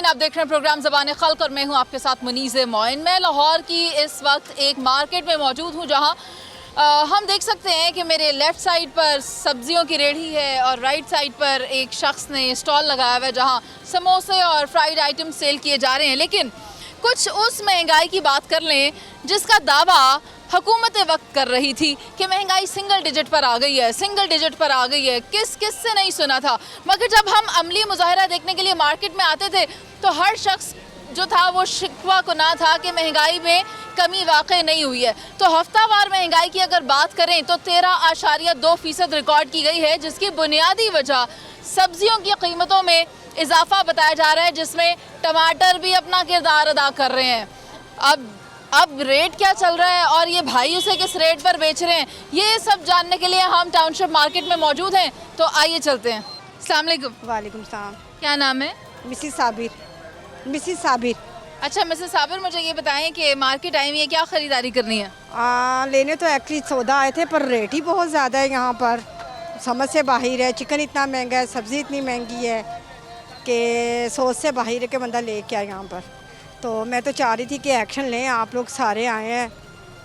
आप देख रहे हैं प्रोग्राम ज़बान खल्क और मैं हूं आपके साथ मुनीज़ मोइन। मैं लाहौर की इस वक्त एक मार्केट में मौजूद हूं जहां हम देख सकते हैं कि मेरे लेफ़्ट साइड पर सब्जियों की रेहड़ी है और राइट साइड पर एक शख्स ने स्टॉल लगाया हुआ है जहां समोसे और फ्राइड आइटम सेल किए जा रहे हैं। लेकिन कुछ उस महंगाई की बात कर लें जिसका दावा हुकूमत वक्त कर रही थी कि महंगाई सिंगल डिजिट पर आ गई है, सिंगल डिजिट पर आ गई है। किस से नहीं सुना था, मगर जब हम अमली मुजाहरा देखने के लिए मार्केट में आते थे तो हर शख्स जो था वो शिकवा कुना था कि महंगाई में कमी वाकई नहीं हुई है। तो हफ्तावार महंगाई की अगर बात करें तो 13.2% रिकॉर्ड की गई है, जिसकी बुनियादी वजह सब्जियों की कीमतों में इजाफा बताया जा रहा है, जिसमें टमाटर भी अपना किरदार अदा कर रहे हैं। अब रेट क्या चल रहा है और ये भाई उसे किस रेट पर बेच रहे हैं, ये सब जानने के लिए हम टाउनशिप मार्केट में मौजूद हैं। तो आइए चलते हैं। अस्सलाम वालेकुम। वालेकुम सलाम। क्या नाम है? मिसिस साबिर। मिसिस साबिर। अच्छा मिसेस साबिर, मुझे ये बताएं कि मार्केट आई हुई है, क्या ख़रीदारी करनी है? लेने तो एक्चुअली सौदा आए थे पर रेट ही बहुत ज़्यादा है यहाँ पर, समझ से बाहर है। चिकन इतना महंगा है, सब्ज़ी इतनी महंगी है कि सोच से बाहर है कि बंदा ले क्या यहाँ पर। तो मैं तो चाह रही थी कि एक्शन लें, आप लोग सारे आए हैं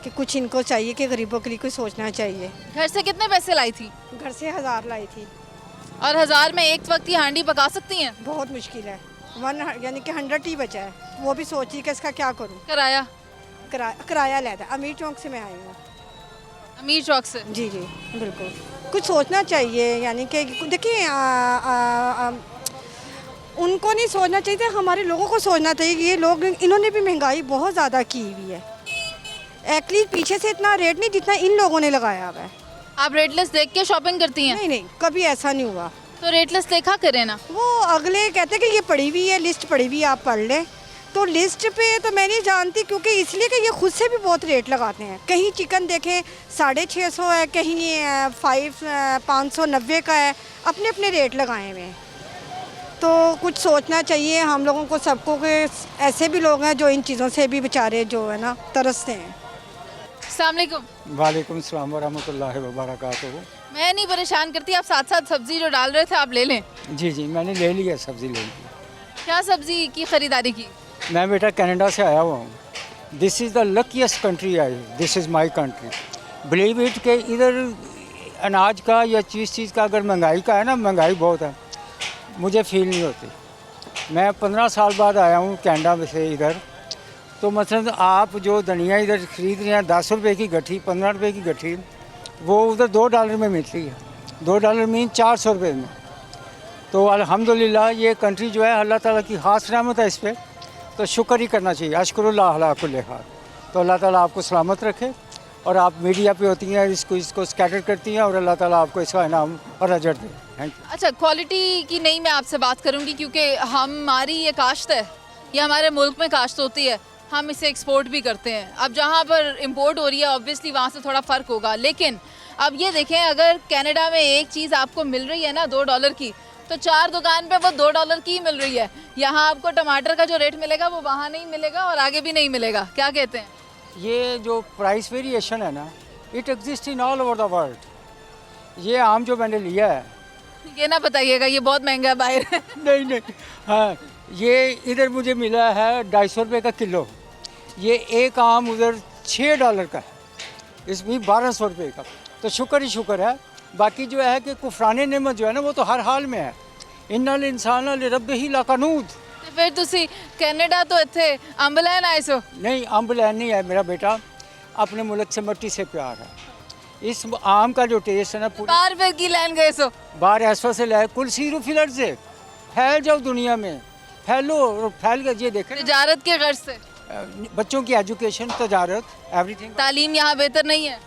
कि कुछ इनको चाहिए कि गरीबों के लिए कुछ सोचना चाहिए। घर से कितने पैसे लाई थी? घर से 1000 लाई थी। और 1000 में एक वक्त की हांडी पका सकती हैं? बहुत मुश्किल है, यानी कि 100 ही बचा है। वो भी सोच रही कि इसका क्या करूँ। किराया लेता है। अमीर चौक से मैं आई हूँ। अमीर चौक से? जी जी बिल्कुल। कुछ सोचना चाहिए, यानी कि देखिए उनको नहीं सोचना चाहिए, हमारे लोगों को सोचना चाहिए कि ये लोग, इन्होंने भी महंगाई बहुत ज़्यादा की हुई है। एक्चुअली पीछे से इतना रेट नहीं जितना इन लोगों ने लगाया हुआ है। आप रेट लिस्ट देख के शॉपिंग करती हैं? नहीं, कभी ऐसा नहीं हुआ। तो रेट लिस्ट देखा करें ना। वो अगले कहते हैं कि ये पड़ी हुई है, लिस्ट पड़ी हुई है, आप पढ़ लें। तो लिस्ट पे तो मैं नहीं जानती, क्योंकि इसलिए कि ये खुद से भी बहुत रेट लगाते हैं। कहीं चिकन देखें 650 है, कहीं 590 का है, अपने अपने रेट लगाए हुए हैं। तो कुछ सोचना चाहिए हम लोगों को, सबको, के ऐसे भी लोग हैं जो इन चीज़ों से भी बेचारे जो है ना तरसते हैं। अस्सलाम वालेकुम। वालेकुम सलाम वरहमतुल्लाहि वबरकातुहू। मैं नहीं परेशान करती, आप साथ साथ सब्जी जो डाल रहे थे आप ले लें। जी मैंने ले लिया, सब्ज़ी ले ली। क्या सब्जी की ख़रीदारी की? मैं बेटा कनाडा से आया हुआ हूँ। This is the luckiest country I, this is my country. Believe it के इधर अनाज का या चीज़ का अगर महंगाई का है ना, महंगाई बहुत है, मुझे फील नहीं होती। मैं 15 साल बाद आया हूँ कनाडा में से इधर। तो मसलन आप जो धनिया इधर ख़रीद रहे हैं 10 रुपये की गट्ठी, 15 रुपये की गट्ठी, वो उधर $2 में मिलती है। $2 मीन 400 रुपये में। तो अल्हम्दुलिल्लाह ये कंट्री जो है, अल्लाह ताला की ख़ास रहमत है इस पर, तो शुक्र ही करना चाहिए। अशकुरुल्लाह अला कुल्ली हाल। तो अल्लाह ताला आपको सलामत रखे। और आप मीडिया पे होती हैं, इसको स्कैटर करती हैं, और अल्लाह ताला आपको इसका इनाम और अजर दे। Thank you. अच्छा, क्वालिटी की नहीं मैं आपसे बात करूंगी, क्योंकि हमारी ये काश्त है, ये हमारे मुल्क में काश्त होती है, हम इसे एक्सपोर्ट भी करते हैं। अब जहाँ पर इंपोर्ट हो रही है ऑब्वियसली वहाँ से थोड़ा फ़र्क होगा, लेकिन अब ये देखें, अगर कनाडा में एक चीज़ आपको मिल रही है ना $2 की, तो 4 दुकान पे वो $2 की ही मिल रही है। यहाँ आपको टमाटर का जो रेट मिलेगा वो वहाँ नहीं मिलेगा और आगे भी नहीं मिलेगा। क्या कहते हैं? ये जो प्राइस वेरिएशन है ना, it exist in all over the world. ये आम जो मैंने लिया है, ये ना बताइएगा ये बहुत महंगा है बाहर। नहीं, हाँ, ये इधर मुझे मिला है 250 रुपये का किलो। ये एक आम उधर $6 का है, इसमें 1200 रुपये का। तो शुक्र ही शुक्र है। बाकी जो है कि कुफराने नेमत जो है ना, वो तो हर हाल में है। इन्नल इंसान लिरब्बिही लकनूद। फिर तुसी कनाडा तो इत्थे अंब लैन आए सो? नहीं, अंब लैन नहीं है मेरा बेटा, अपने मुल्क से मट्टी से प्यार है। इस आम का जो टेस्ट है ना, बाहर फिर की लैन गए सो? बाहर ऐसा से लाए, कुल सीरू फिलर से फैल जाओ दुनिया में, फैलो और फैल कर। ये देखें तिजारत के गर्ज से, बच्चों की एजुकेशन, तजारत, एवरीथिंग। तालीम यहाँ बेहतर नहीं है?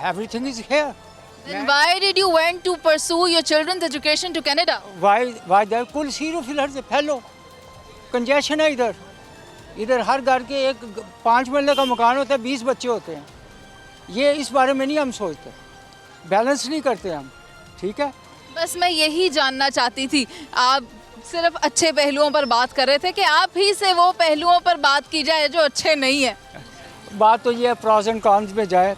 Everything is here. Then why did you went to pursue your children's education to Canada? Why there cool सीरू फिलर से फैलो। कंजेशन है इधर हर घर के एक 5 मंजिल का मकान होता है, 20 बच्चे होते हैं। ये इस बारे में नहीं हम सोचते, बैलेंस नहीं करते हम। ठीक है, बस मैं यही जानना चाहती थी। आप सिर्फ अच्छे पहलुओं पर बात कर रहे थे कि आप ही से वो पहलुओं पर बात की जाए जो अच्छे नहीं है। बात तो ये है, प्रॉस एंड कॉन्स में जाए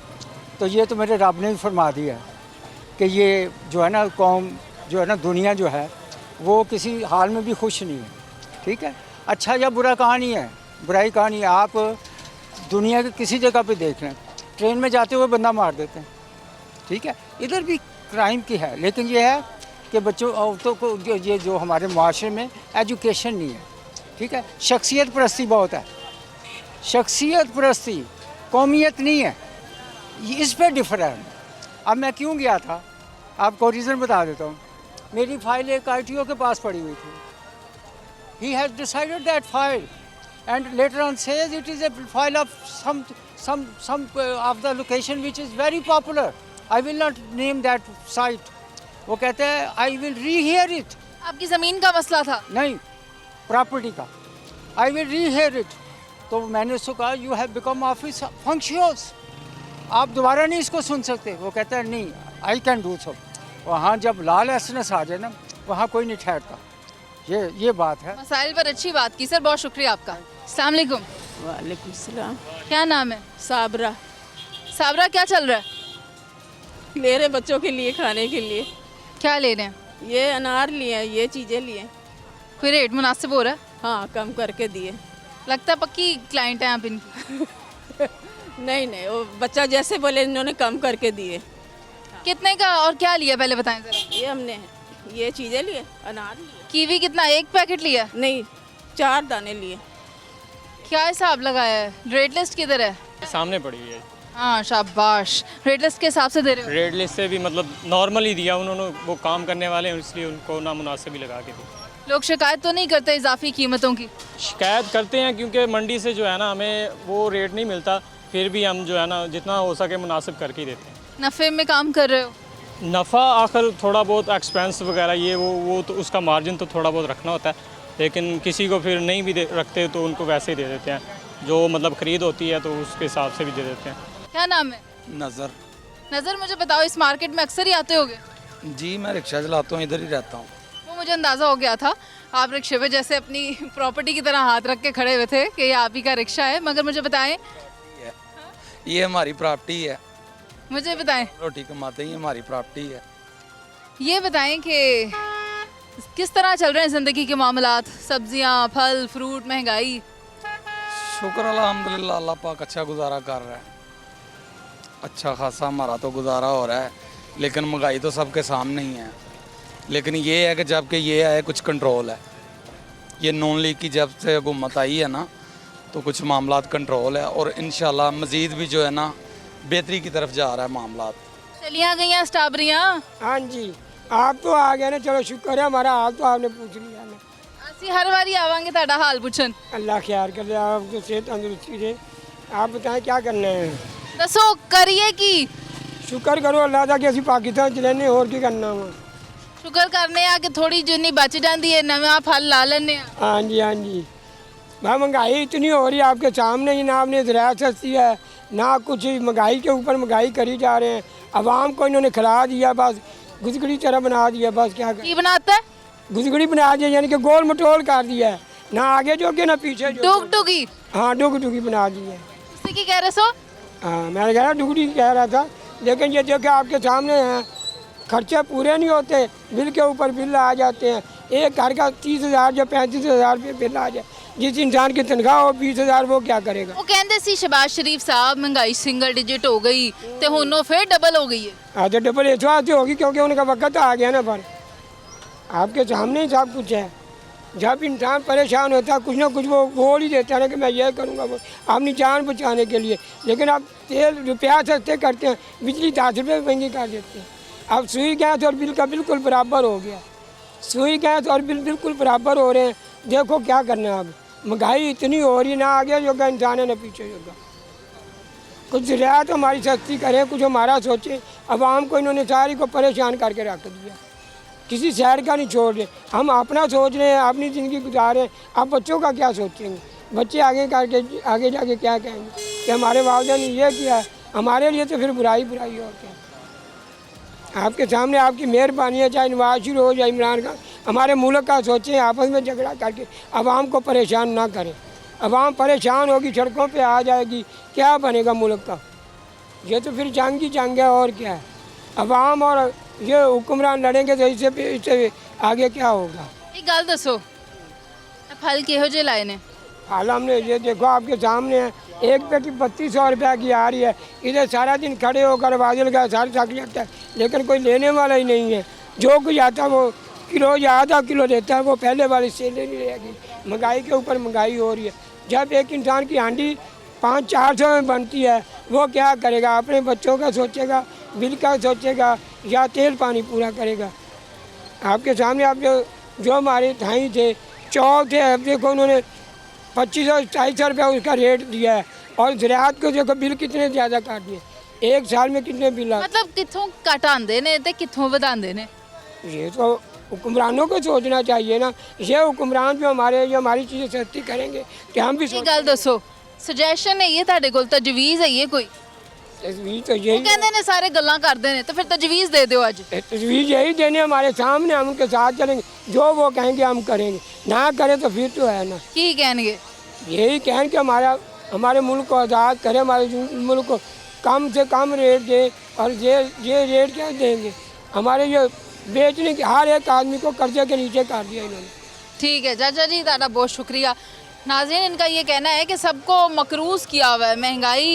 तो ये तो मेरे रब ने भी फरमा दिया है कि ये जो है ना कौम, जो है ना दुनिया जो है, वो किसी हाल में भी खुश नहीं है। ठीक है, अच्छा या बुरा कहाँ नहीं है, बुराई कहाँ नहीं है। आप दुनिया के किसी जगह पे देख लें, ट्रेन में जाते हुए बंदा मार देते हैं, ठीक है। इधर भी क्राइम की है, लेकिन ये है कि बच्चों औरतों को ये जो हमारे माशरे में एजुकेशन नहीं है, ठीक है। शख्सियत परस्ती बहुत है, शख्सियत परस्ती, कौमियत नहीं है, इस पर डिफर है। अब मैं क्यों गया था, आपको रीज़न बता देता हूँ। मेरी फाइल एक ITO के पास पड़ी हुई थी। He has decided that file and later on says it is a file of some of the location which is very popular. I will not name that site. वो कहते हैं I will rehear it. आपकी ज़मीन का मसला था? नहीं, property का। I will rehear it. तो मैंने उसको कहा you have become office functious. आप दोबारा नहीं इसको सुन सकते। वो कहता है नहीं, I can do so. वहाँ जब लाल एसनेस आ जाए ना, वहाँ कोई नहीं ठहरता। ये बात है। मसाइल पर अच्छी बात की सर, बहुत शुक्रिया आपका। अस्सलाम वालेकुम। वालेकुम सलाम। क्या नाम है? साबरा। साबरा, क्या चल रहा है? ले रहे बच्चों के लिए खाने के लिए। क्या ले रहे हैं? ये अनार लिए हैं, ये चीज़ें लिए। कोई रेट मुनासिब हो रहा है? हाँ, कम करके दिए। लगता है पक्की क्लाइंट हैं आप इनकी। नहीं नहीं, वो बच्चा जैसे बोले इन्होंने कम करके दिए। कितने का और क्या लिया पहले बताएं जरा। ये हमने ये चीज़ें लिए, अनार लिए। कीवी कितना, एक पैकेट लिया? नहीं, 4 दाने लिए। क्या हिसाब लगाया है? रेट लिस्ट किधर है? सामने पड़ी हुई है। हाँ शाबाश, रेट लिस्ट के हिसाब से दे रहे हो? रेड लिस्ट से भी मतलब नॉर्मल ही दिया उन्होंने, वो काम करने वाले हैं इसलिए उनको नामुनासिब ही लगा के दी। लोग शिकायत तो नहीं करते इजाफी कीमतों की? शिकायत करते हैं क्योंकि मंडी से जो है ना हमें वो रेट नहीं मिलता, फिर भी हम जो है ना जितना हो सके मुनासिब करके ही देते हैं। नफ़े में काम कर रहे हो? नफ़ा आखिर थोड़ा बहुत एक्सपेंस वगैरह ये वो तो उसका मार्जिन तो थोड़ा बहुत रखना होता है, लेकिन किसी को फिर नहीं भी रखते तो उनको वैसे ही दे देते हैं, जो मतलब ख़रीद होती है तो उसके हिसाब से भी दे देते हैं। क्या नाम है? नज़र। नज़र, मुझे बताओ इस मार्केट में अक्सर ही आते होगे? जी, मैं रिक्शा चलाता हूँ, इधर ही रहता हूँ। वो मुझे अंदाज़ा हो गया था, आप रिक्शे पे जैसे अपनी प्रॉपर्टी की तरह हाथ रख के खड़े हुए थे कि ये आप ही का रिक्शा है। मगर मुझे बताएं, ये हमारी प्रॉपर्टी है, मुझे बताएं, रोटी कमाते ही हमारी प्रॉपर्टी है। ये बताएं कि किस तरह चल रहे हैं ज़िंदगी के मामलात, सब्जियां, फल, फ्रूट, महंगाई? शुक्र अल्हम्दुलिल्लाह, अल्लाह पाक अच्छा गुजारा कर रहा है, अच्छा खासा हमारा तो गुजारा हो रहा है, लेकिन महंगाई तो सबके सामने ही है। लेकिन ये है कि जबकि ये है कुछ कंट्रोल है, ये नून लीग की जब से हुकूमत आई है ना तो कुछ मामलात कंट्रोल है और इंशाल्लाह मज़ीद भी जो है ना बेहतरी की तरफ जा रहा है मामलात। चलियाँ गई हैं स्ट्रॉबेरियाँ? हाँ जी, आप तो आ गए ना, चलो शुक्र है, हमारा हाल तो आपने पूछ लिया ना। ਅਸੀਂ हर बारी आवांगे ਤੁਹਾਡਾ हाल पूछन। अल्लाह ख्याल करे, आपको सेहत तंदुरुस्ती दे। आप बताएं क्या करना है? दसो करिए की? शुक्र करो अल्लाह का कि ਅਸੀਂ पाकिस्तान ਚ रहने, और की करना वा। शुक्र करने आ कि थोड़ी जिन्नी बच जाती है नवा फल ला लेने। हाँ जी, हाँ जी। भाई महंगाई इतनी हो रही है आपके सामने ही, ना आपने ज़राअत सस्ती है ना कुछ, महंगाई के ऊपर महंगाई करी जा रहे हैं। आवाम को इन्होंने खिला दिया, बस गुजगड़ी तरह बना दिया, बस क्या की बनाता है? गुजगड़ी बना दिया, यानी कि गोल मटोल कर दिया है, ना आगे जो के ना पीछे जो। डुग डुगी? हाँ, डुग डुगी बना दी है। उससे की कह रहे सो? हाँ, मैं कह रहा डुगड़ी कह रहा था, लेकिन ये देखो आपके सामने हैं, खर्चे पूरे नहीं होते, बिल के ऊपर बिल आ जाते हैं। एक घर का 30,000 या 35,000 रुपये बिल आ जाए, जिस इंसान की तनख्वाह हो 20,000, वो क्या करेगा? वो कहते सी शहबाज शरीफ साहब महंगाई सिंगल डिजिट हो गई ते हुन वो फिर डबल हो गई है। हाँ, तो डबल इस वास्ते होगी क्योंकि उनका वक्त आ गया ना। पर आपके सामने ही सब कुछ है। जब इंसान परेशान होता है कुछ ना कुछ वो बोल ही देता है ना कि मैं ये करूँगा, वो अपनी जान बचाने के लिए। लेकिन आप तेल रुपया सस्ते करते हैं, बिजली 10 रुपये महंगी कर देते हैं। अब सुई गैस और बिल का बिल्कुल बराबर हो गया, सुई गैस और बिल बिल्कुल बराबर हो रहे हैं। देखो क्या करना है, अब महंगाई इतनी हो रही, ना आगे योगा इंसान है ना पीछे योगा। कुछ रियायत हमारी सस्ती करें, कुछ हमारा सोचें। आवाम को इन्होंने सारी को परेशान करके रख दिया, किसी शहर का नहीं छोड़ रहे। हम अपना सोच रहे हैं, अपनी ज़िंदगी गुजार रहे हैं, आप बच्चों का क्या सोचेंगे? बच्चे आगे करके आगे जाके क्या कहेंगे कि हमारे वालिदैन ने ये किया है, हमारे लिए तो फिर बुराई बुराई और क्या। आपके सामने आपकी मेहरबानी है, चाहे नवाज शरीफ हो या इमरान खान, हमारे मुल्क का सोचें, आपस में झगड़ा करके आवाम को परेशान ना करें। आवाम परेशान होगी, सड़कों पे आ जाएगी, क्या बनेगा मुल्क का? ये तो फिर जंग ही जंग है, और क्या है। आवाम और ये हुक्मरान लड़ेंगे तो इससे आगे क्या होगा? एक गल दसो, फल किहो जे लाए ने? हाल हमने ये देखो आपके सामने है, एक पे की 3200 रुपये की आ रही है। इधर सारा दिन खड़े होकर बादल का सार थक जाता है, लेकिन कोई लेने वाला ही नहीं है। जो कोई आता है वो किलो या आधा किलो देता है, वो पहले वाली सेल नहीं रहेगी। महंगाई के ऊपर महंगाई हो रही है। जब एक इंसान की हांडी 500-400 में बनती है, वो क्या करेगा? अपने बच्चों का सोचेगा, बिल का सोचेगा, या तेल पानी पूरा करेगा। आपके सामने आप जो हमारे थाई थे, चौक थे, अब देखो उन्होंने 2500-250 रुपया उसका रेट दिया है। और ज़राअत को देखो बिल कितने ज़्यादा काट दिए, एक साल में कितने बिल आ। मतलब कित्थों घटांदे ने ते कित्थों वधांदे ने? ये तो हुक्मरानों को सोचना चाहिए ना। ये हुक्मरान जो हमारी चीज़ें सस्ती करेंगे कि हम भी ਇਹ ਗੱਲ ਦੱਸੋ, ਸੁਜੈਸ਼ਨ ਹੈ ਇਹ ਤੁਹਾਡੇ ਕੋਲ, ਤਜਵੀਜ਼ ਹੈ ਇਹ ਕੋਈ? तजवीज़ तो ਉਹ यही ਕਹਿੰਦੇ ਨੇ ਸਾਰੇ ਗੱਲਾਂ ਕਰਦੇ ਨੇ, ਤੇ ਫਿਰ ਤਜਵੀਜ਼ ਦੇ ਦਿਓ ਅੱਜ। तजवीज़ यही देने हमारे सामने, हम उनके साथ चलेंगे, जो वो कहेंगे हम करेंगे, ना करें तो फिर तो है ना। ਕੀ ਕਹਿਣਗੇ? यही कहें कि हमारे मुल्क को आज़ाद करें, हमारे मुल्क को कम से कम रेट दें। और ये रेट क्या देंगे? हमारे ये बेचने के हर एक आदमी को कर्जे के नीचे कर दिया इन्होंने। ठीक है चाचा जी, ਤੁਹਾਡਾ बहुत शुक्रिया। नाज़रीन, इनका ये कहना है कि सबको मकरूज़ किया हुआ है। महंगाई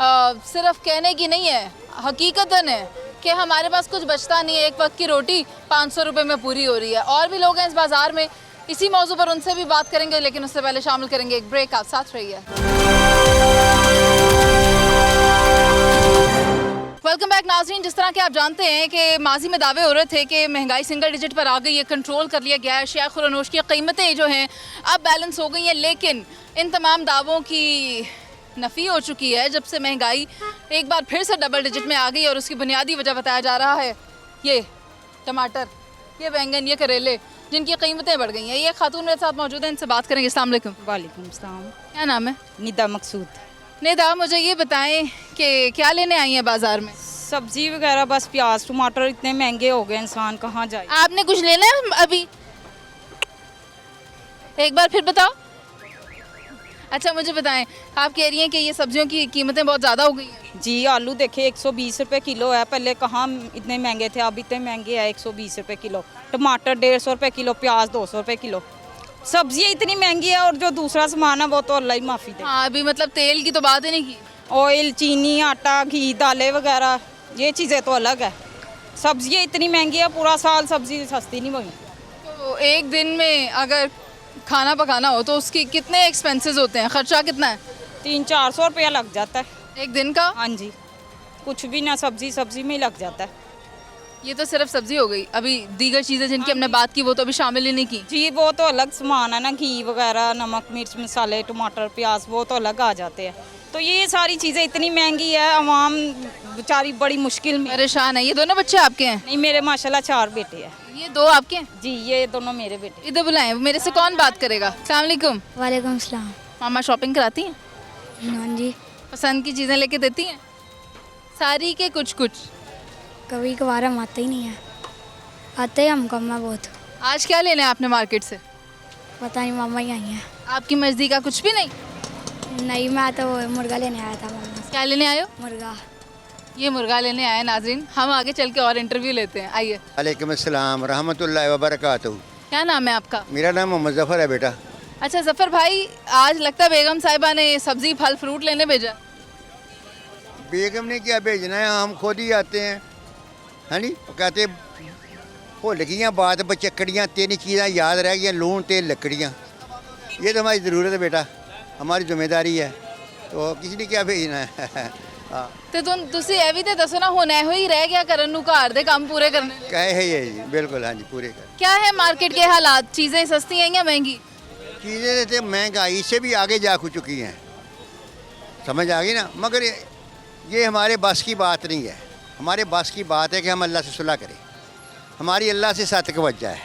सिर्फ कहने की नहीं है, हकीकतन है कि हमारे पास कुछ बचता नहीं है। एक वक्त की रोटी 500 रुपये में पूरी हो रही है। और भी लोग हैं इस बाज़ार में, इसी मौजू पर उनसे भी बात करेंगे, लेकिन उससे पहले शामिल करेंगे एक ब्रेक। आप साथ रहिए। वेलकम बैक नाज़रीन। जिस तरह के आप जानते हैं कि माजी में दावे हो रहे थे कि महंगाई सिंगल डिजिट पर आ गई है, कंट्रोल कर लिया गया है, अशिया खुरानोश की कीमतें जो हैं अब बैलेंस हो गई हैं, लेकिन इन तमाम दावों की नफ़ी हो चुकी है जब से महंगाई एक बार फिर से डबल डिजिट में आ गई। और उसकी बुनियादी वजह बताया जा रहा है ये टमाटर, ये बैंगन, ये करेले, जिनकी कीमतें बढ़ गई हैं। ये खातून मेरे साथ मौजूद है, इनसे बात करेंगे। अस्सलाम वालेकुम। वालेकुम सलाम। क्या नाम है? निदा मकसूद। निदा, मुझे ये बताएं कि क्या लेने आई हैं बाज़ार में? सब्जी वगैरह, बस प्याज टमाटर इतने महंगे हो गए, इंसान कहाँ जाए। आपने कुछ लेना है अभी? एक बार फिर बताओ। अच्छा मुझे बताएं, आप कह रही हैं कि ये सब्जियों की कीमतें बहुत ज़्यादा हो गई हैं। जी, आलू देखिए 120 रुपये किलो है, पहले कहाँ इतने महंगे थे, अब इतने महंगे हैं 120 रुपये किलो। टमाटर 150 रुपये किलो, प्याज 200 रुपये किलो। सब्जियाँ इतनी महंगी है, और जो दूसरा सामान है वो तो अल्लाह ही माफ़ी दे। हाँ, अभी मतलब तेल की तो बात ही नहीं की। ऑयल, चीनी, आटा, घी, दालें वगैरह, ये चीज़ें तो अलग है। सब्जियाँ इतनी महंगी है, पूरा साल सब्जी सस्ती नहीं बनी। तो एक दिन में अगर खाना पकाना हो तो उसकी कितने एक्सपेंसेस होते हैं, खर्चा कितना है? 300-400 रुपया लग जाता है एक दिन का? हाँ जी, कुछ भी ना, सब्जी में ही लग जाता है। ये तो सिर्फ सब्जी हो गई, अभी दीगर चीज़ें जिनकी हमने बात की वो तो अभी शामिल ही नहीं की। जी, वो तो अलग सामान है ना, घी वगैरह, नमक मिर्च मसाले, टमाटर प्याज, वो तो अलग आ जाते हैं। तो ये सारी चीज़ें इतनी महंगी है, आवाम बेचारी बड़ी मुश्किल में परेशान है। ये दोनों बच्चे आपके हैं? नहीं, मेरे माशाल्लाह 4 बेटे हैं। ये 2 आपके हैं? जी, ये दोनों मेरे बेटे। इधर बुलाएं, मेरे से कौन बात करेगा? अस्सलाम वालेकुम। वालेकुम सलाम। मामा शॉपिंग कराती हैं? हाँ जी, पसंद की चीज़ें लेके देती हैं? सारी के कुछ कुछ? कभी कभार हम आते ही नहीं है, आते ही हम कम है बहुत। आज क्या लेना है आपने मार्केट से? पता नहीं, मामा ही आई हैं। आपकी मर्जी का कुछ भी नहीं? नहीं, मैं तो मुर्गा लेने आया था मामा से। क्या लेने आए हो? मुर्गा। ये मुर्गा लेने आए नाजरीन। हम आगे चल के और इंटरव्यू लेते हैं, आइए। वालेकुम अस्सलाम रहमतुल्लाहि व बरकातहू। क्या नाम है आपका? मेरा नाम मोहम्मद ज़फ़र है बेटा। अच्छा ज़फ़र भाई, आज लगता है बेगम साहिबा ने सब्जी फल फ्रूट लेने भेजा। बेगम ने क्या भेजना है, हम खुद ही आते हैं। हाँ जी, कहते भुल गई बात बचकड़ियाँ, 3 चीज़ें याद रह गई, लून तेल लकड़ियाँ। ये तो हमारी ज़रूरत है बेटा, हमारी जिम्मेदारी है, तो किसी ने क्या भेजना है। हाँ, ਤੇ ਤੁਸੀਂ ਇਹ ਵੀ ਤੇ ਦੱਸੋ ਨਾ, ਹੁਣ ਇਹੋ ਹੀ ਰਹਿ ਗਿਆ ਕਰਨ ਨੂੰ, ਘਰ ਦੇ ਕੰਮ ਪੂਰੇ ਕਰਨੇ ਲਈ। कहे है ये जी, बिल्कुल हाँ जी, पूरे कर। क्या है मार्केट के हालात, चीज़ें सस्ती हैं या महंगी? चीज़ें तो महंगाई से भी आगे जा चुकी हैं, समझ आ गई ना। मगर ये हमारे बस की बात नहीं है। हमारे बस की बात है कि हम अल्लाह से सुलह करें, हमारी अल्लाह से सत तवज्जो है।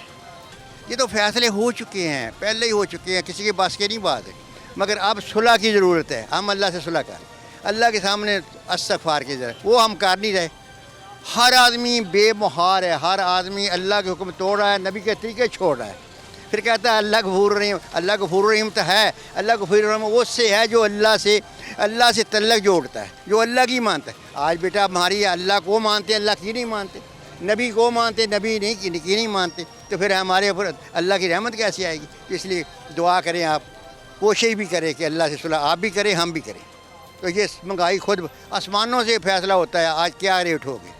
ये तो फैसले हो चुके हैं, पहले ही हो चुके हैं, किसी के बस की नहीं बात है। मगर अब सुलह की ज़रूरत है, हम अल्लाह से सुलह करें, अल्लाह के सामने इस्तग़फ़ार की ज़रूरत, वो हम कर नहीं रहे। हर आदमी बेमुहार है, हर आदमी अल्लाह के हुक्म तोड़ रहा है, नबी के तरीके छोड़ रहा है। फिर कहता है अल्लाह गफूर रहीम। अल्लाह गफूर रहीम तो है, अल्लाह गफूर रहीम वो से है जो अल्लाह से तल्लक जोड़ता है, जो अल्लाह की मानता है। आज बेटा हमारी अल्लाह को मानते, अल्लाह की नहीं मानते। नबी को मानते, नबी नहीं की नहीं मानते, तो फिर हमारे ऊपर अल्लाह की रहमत कैसे आएगी? तो इसलिए दुआ करें, आप कोशिश भी करें कि अल्लाह से सुलह आप भी करें, हम भी करें। तो ये महंगाई खुद आसमानों से फैसला होता है आज क्या रेट होगी।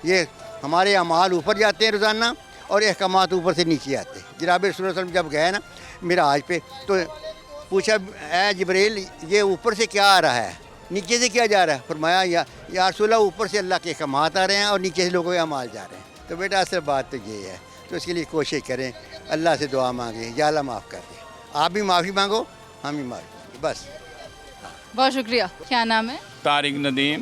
ये हमारे अमाल ऊपर जाते हैं रोज़ाना और अहकामात ऊपर से नीचे आते हैं। जनाब रसूल सल्लल्लाहु अलैहि वसल्लम जब गए ना मिराज पे तो पूछा, ए जिब्रील ये ऊपर से क्या आ रहा है, नीचे से क्या जा रहा है? फरमाया या रसूल अल्लाह ऊपर से अल्लाह के अहकामात आ रहे हैं और नीचे से लोगों के अमाल जा रहे हैं। तो बेटा असल बात तो ये है, तो इसके लिए कोशिश करें, अल्लाह से दुआ मांगें, या अल्लाह माफ़ कर दे। आप भी माफ़ी मांगो, हम भी माफ़ी मांगे, बस। बहुत शुक्रिया। क्या नाम है? तारिक नदीम।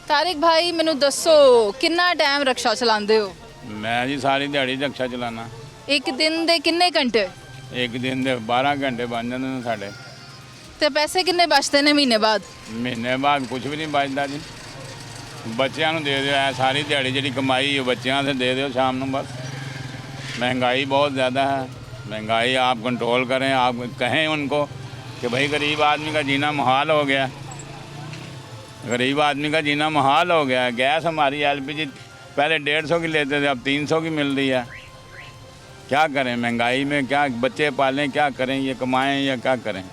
तारिक भाई मैनू दसो कितना टाइम रक्शा चलाते हो? मैं जी सारी दिहाड़ी रक्शा चलाना। एक दिन दे किन्ने घंटे? एक दिन ਦੇ 12 ਘੰਟੇ ਬਣ ਜਾਂਦੇ ਨੇ ਸਾਡੇ। ਤੇ ਪੈਸੇ ਕਿੰਨੇ ਬਚਦੇ ਨੇ ਮਹੀਨੇ ਬਾਅਦ? ਮਹੀਨੇ ਬਾਅਦ ਕੁਝ ਵੀ ਨਹੀਂ ਬਚਦਾ ਜੀ। ਬੱਚਿਆਂ ਨੂੰ ਦੇ ਦਿਓ, ਐ ਸਾਰੀ ਦਿਹਾੜੀ ਜਿਹੜੀ ਕਮਾਈ ਹੈ ਬੱਚਿਆਂ से दे दो शाम ਨੂੰ बस। महंगाई बहुत ज़्यादा है, महंगाई आप कंट्रोल करें, आप कहें उनको कि भाई गरीब आदमी का जीना मुहाल हो गया, गरीब आदमी का जीना मुहाल हो गया। गैस हमारी LPG पहले 150 की लेते थे, अब 300 की मिल रही है। क्या करें महंगाई में, क्या बच्चे पालें, क्या करें, ये कमाएं या क्या करें?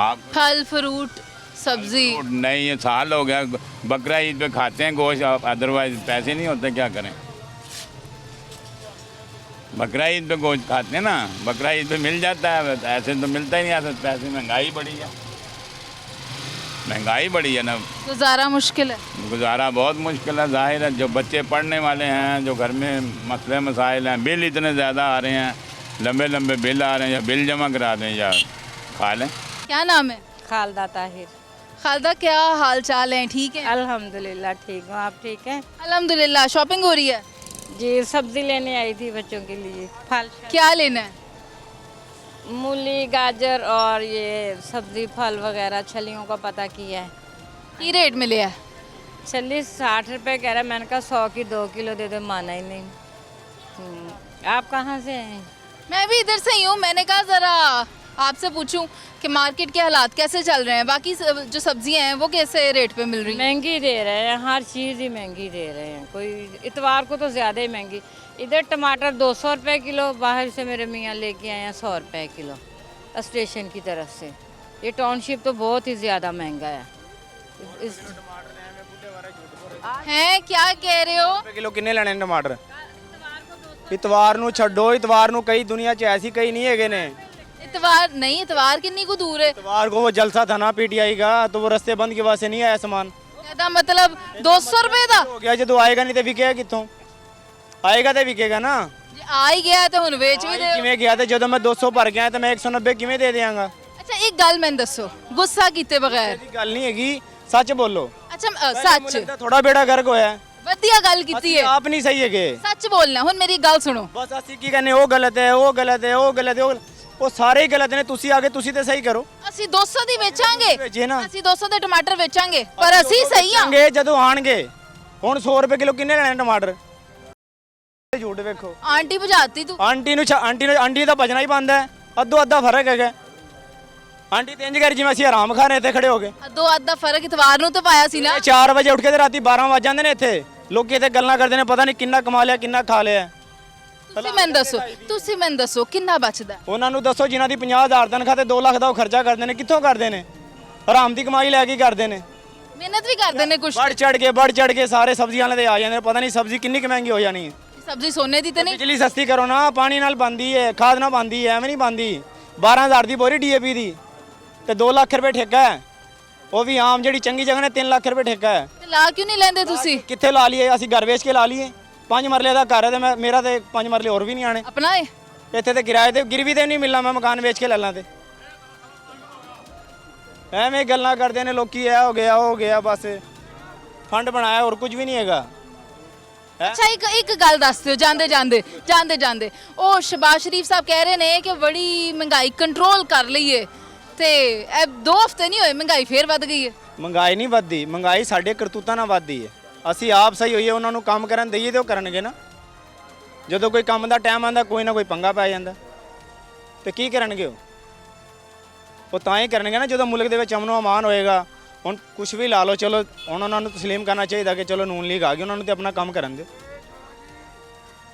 आप फल फ्रूट सब्जी नहीं, ये साल हो गया, बकरा ईद पे खाते हैं गोश्त, अदरवाइज पैसे नहीं होते, क्या करें? बकरा ईद पे गोश्त खाते हैं ना, बकरा ईद पे मिल जाता है, ऐसे तो मिलता ही नहीं, ऐसे पैसे। महंगाई बढ़ी है, महंगाई बढ़ी है ना, गुजारा मुश्किल है। गुजारा बहुत मुश्किल है। जाहिर है जो बच्चे पढ़ने वाले हैं, जो घर में मसले मसाइल हैं, बिल इतने ज़्यादा आ रहे हैं, लंबे लंबे बिल आ रहे हैं, या बिल जमा करा दें या खा लें। क्या नाम है? खालदा ताहिर। खालदा क्या हाल चाल है? ठीक है अल्हम्दुलिल्लाह ठीक हूँ, आप ठीक हैं? अल्हम्दुलिल्लाह। शॉपिंग हो रही है? जी सब्जी लेने आई थी बच्चों के लिए। फल क्या लेना है? मूली गाजर और ये सब्जी फल वगैरह छलियों का पता किया है। की रेट में लिया है? छली 60 रुपये कह रहा है, मैंने कहा 100 की 2 किलो दे दो, माना ही नहीं। आप कहाँ से हैं? मैं भी इधर से ही हूँ। मैंने कहा ज़रा आपसे पूछूं कि मार्केट के हालात कैसे चल रहे हैं, बाकी जो सब्जियां हैं वो कैसे रेट पे मिल रही हैं? महंगी दे रहे हैं, हर चीज़ ही महंगी दे रहे हैं। कोई इतवार को तो ज़्यादा ही महंगी। इधर टमाटर 200 रुपये किलो, बाहर से मेरे मियाँ लेके आए हैं 100 रुपये किलो स्टेशन की तरफ से। ये टाउनशिप तो बहुत ही ज़्यादा महंगा है। हैं क्या कह रहे हो? किलो किन्ने लेने टमाटर? इतवार ਨੂੰ ਛੱਡੋ, ਇਤਵਾਰ ਨੂੰ ਕਈ ਦੁਨੀਆ 'ਚ ਐਸੀ ਕਈ नहीं ਹੈਗੇ ਨੇ। इतवार नहीं, इतवार कितनी को दूर है? इतवार को वो जलसा था ना PTI का, तो वो रास्ते बंद की वजह से नहीं आया सामान। ਇਹਦਾ ਮਤਲਬ 200 ਰੁਪਏ ਦਾ हो गया, जो आएगा नहीं तो विकेगा कितों? आएगा तो विकेगा ना। ਜੇ ਆ ਹੀ ਗਿਆ ਤੇ ਹੁਣ ਵੇਚ ਵੀ ਦਿਓ। किवें गया तो जो मैं 200 भर गया तो मैं 190 किवें दे देंगा? ਅੱਛਾ ਇੱਕ ਗੱਲ ਮੈਨੂੰ ਦੱਸੋ, ਗੁੱਸਾ ਕੀਤੇ ਬਗੈਰ। ऐसी गल नहीं हैगी, सच बोलो। ਅੱਛਾ ਸੱਚ थोड़ा बेड़ा गर्क होया। ਵਧੀਆ ਗੱਲ ਕੀਤੀ ਹੈ। आप नहीं सही है। ਸੱਚ ਬੋਲਣਾ। ਹੁਣ ਮੇਰੀ ਗੱਲ ਸੁਣੋ। बस ਅਸੀਂ ਕੀ ਕਹਿੰਦੇ ਉਹ ਗਲਤ ਹੈ, ਉਹ ਗਲਤ ਹੈ, ਉਹ ਗਲਤ ਹੈ, ਉਹ ਸਾਰੇ ਹੀ ਗਲਤ ਨੇ। ਤੁਸੀਂ ਆਗੇ ਤੁਸੀਂ ਤੇ ਸਹੀ ਕਰੋ। ਅਸੀਂ 200 ਦੀ ਵੇਚਾਂਗੇ, ਵੇਚੇ ਨਾ। ਅਸੀਂ 200 ਦੇ ਟਮਾਟਰ ਵੇਚਾਂਗੇ, ਪਰ ਅਸੀਂ ਸਹੀ ਆ। ਆਣਗੇ ਜਦੋਂ ਆਣਗੇ। ਹੁਣ 100 ਰੁਪਏ ਕਿਲੋ ਕਿੰਨੇ ਲੈਣੇ ਟਮਾਟਰ? ਝੂਠ ਵੇਖੋ। ਆਂਟੀ ਭਜਾਤੀ ਤੂੰ। ਆਂਟੀ ਦਾ ਭਜਣਾ ਹੀ ਬੰਦ ਹੈ। ਅੱਧੋ ਅੱਧਾ ਫਰਕ ਹੈਗਾ। ਆਂਟੀ ਤੇ ਇੰਜ ਕਰ ਜਿਵੇਂ ਅਸੀਂ ਆਰਾਮ ਖਾ ਰਹੇ ਇੱਥੇ ਖੜੇ ਹੋ ਕੇ। ਅੱਧੋ ਅੱਧਾ ਫਰਕ ਇਤਵਾਰ ਨੂੰ ਤਾਂ ਪਾਇਆ ਸੀ ਨਾ। 4 ਵਜੇ ਉੱਠ ਕੇ ਤੇ ਰਾਤੀ 12 ਵਜ ਜਾਂਦੇ ਨੇ ਇੱਥੇ। ਲੋਕੀ ਇੱਥੇ ਗੱਲਾਂ ਕਰਦੇ ਨੇ, ਪਤਾ ਨਹੀਂ ਕਿੰਨਾ ਕਮਾ ਲਿਆ ਕਿੰਨਾ ਖਾ ਲਿਆ। ਤੁਸੀਂ ਮੈਨੂੰ ਦੱਸੋ ਕਿੰਨਾ ਬਚਦਾ? ਉਹਨਾਂ ਨੂੰ ਦੱਸੋ ਜਿਨ੍ਹਾਂ ਦੀ 50,000 ਤਨਖਾਹ ਤੇ 2 ਲੱਖ ਦਾ ਉਹ ਖਰਚਾ ਕਰਦੇ ਨੇ, ਕਿੱਥੋਂ ਕਰਦੇ ਨੇ? ਹਰਾਮ ਦੀ ਕਮਾਈ ਲੈ ਕੇ ਕਰਦੇ ਨੇ। ਮਿਹਨਤ ਵੀ ਕਰਦੇ ਨੇ ਕੁਛ। बढ़ चढ़ के सारे सब्जियां वाले आ जाते हैं। पता नहीं सब्जी कितनी महंगी हो जानी है। सब्जी सोने दी तो नहीं? बिजली सस्ती करो ना, पानी नाल बनती है, खाद ना बनती है, एवं नहीं बनती। 12,000 की बोरी DAP दी ते 2 ਲੱਖ रुपए ठेका है। वो भी आम जी चंगी जगह ने 3 ਲੱਖ रुपए ठेका है। ला क्यों नहीं लेंदे तुसी? कित्थे ला लिए? असीं घर वेच के ला लिए। 5 मरले का घर है ते मेरा ते 5 मरले और भी नहीं आने। अपना है इत्थे ते किराए ते गिरवी ते नहीं मिलना। मैं मकान वेच के ले ला ते ਐਵੇਂ ਗੱਲਾਂ ਕਰਦੇ ਨੇ ਲੋਕੀ। ਇਹ ਹੋ ਗਿਆ ਬਸ ਫੰਡ ਬਣਾਇਆ, ਹੋਰ ਕੁਝ ਵੀ ਨਹੀਂ ਹੈਗਾ। ਅੱਛਾ ਇੱਕ ਗੱਲ ਦੱਸ ਦਿਓ ਜਾਂਦੇ ਜਾਂਦੇ ਉਹ ਸ਼ਬਾਜ਼ ਸ਼ਰੀਫ ਸਾਹਿਬ ਕਹਿ ਰਹੇ ਨੇ ਕਿ ਬੜੀ ਮਹਿੰਗਾਈ ਕੰਟਰੋਲ ਕਰ ਲਈਏ, ਤੇ ਇਹ 2 ਹਫ਼ਤੇ ਨਹੀਂ ਹੋਏ ਮਹਿੰਗਾਈ ਫੇਰ ਵੱਧ ਗਈ ਹੈ। ਮਹਿੰਗਾਈ ਨਹੀਂ ਵੱਧਦੀ, ਮਹਿੰਗਾਈ ਸਾਡੇ ਕਰਤੂਤਾਂ ਨਾਲ ਵੱਧਦੀ ਹੈ। ਅਸੀਂ ਆਪ ਸਹੀ ਹੋਈਏ, ਉਹਨਾਂ ਨੂੰ ਕੰਮ ਕਰਨ ਦਈਏ ਤੇ ਉਹ ਕਰਨਗੇ ਨਾ। ਜਦੋਂ ਕੋਈ ਕੰਮ ਦਾ ਟਾਈਮ ਆਉਂਦਾ ਕੋਈ ਨਾ ਕੋਈ ਪੰਗਾ ਪੈ ਜਾਂਦਾ, ਤੇ ਕੀ ਕਰਨਗੇ ਉਹ ਤਾਂ ਹੀ ਕਰਨਗੇ ਨਾ ਜਦੋਂ ਮੁਲਕ ਦੇ ਵਿੱਚ ਅਮਨ ਅਮਾਨ ਹੋਏਗਾ। ਹੁਣ ਕੁਛ ਵੀ ਲਾ ਲਓ, ਚਲੋ ਹੁਣ ਉਹਨਾਂ ਨੂੰ ਤਸਲੀਮ ਕਰਨਾ ਚਾਹੀਦਾ ਕਿ ਚਲੋ ਨੂਨ ਲੀਗ ਆ ਗਈ, ਉਹਨਾਂ ਨੂੰ ਤੇ ਆਪਣਾ ਕੰਮ ਕਰਨ ਦਿਓ।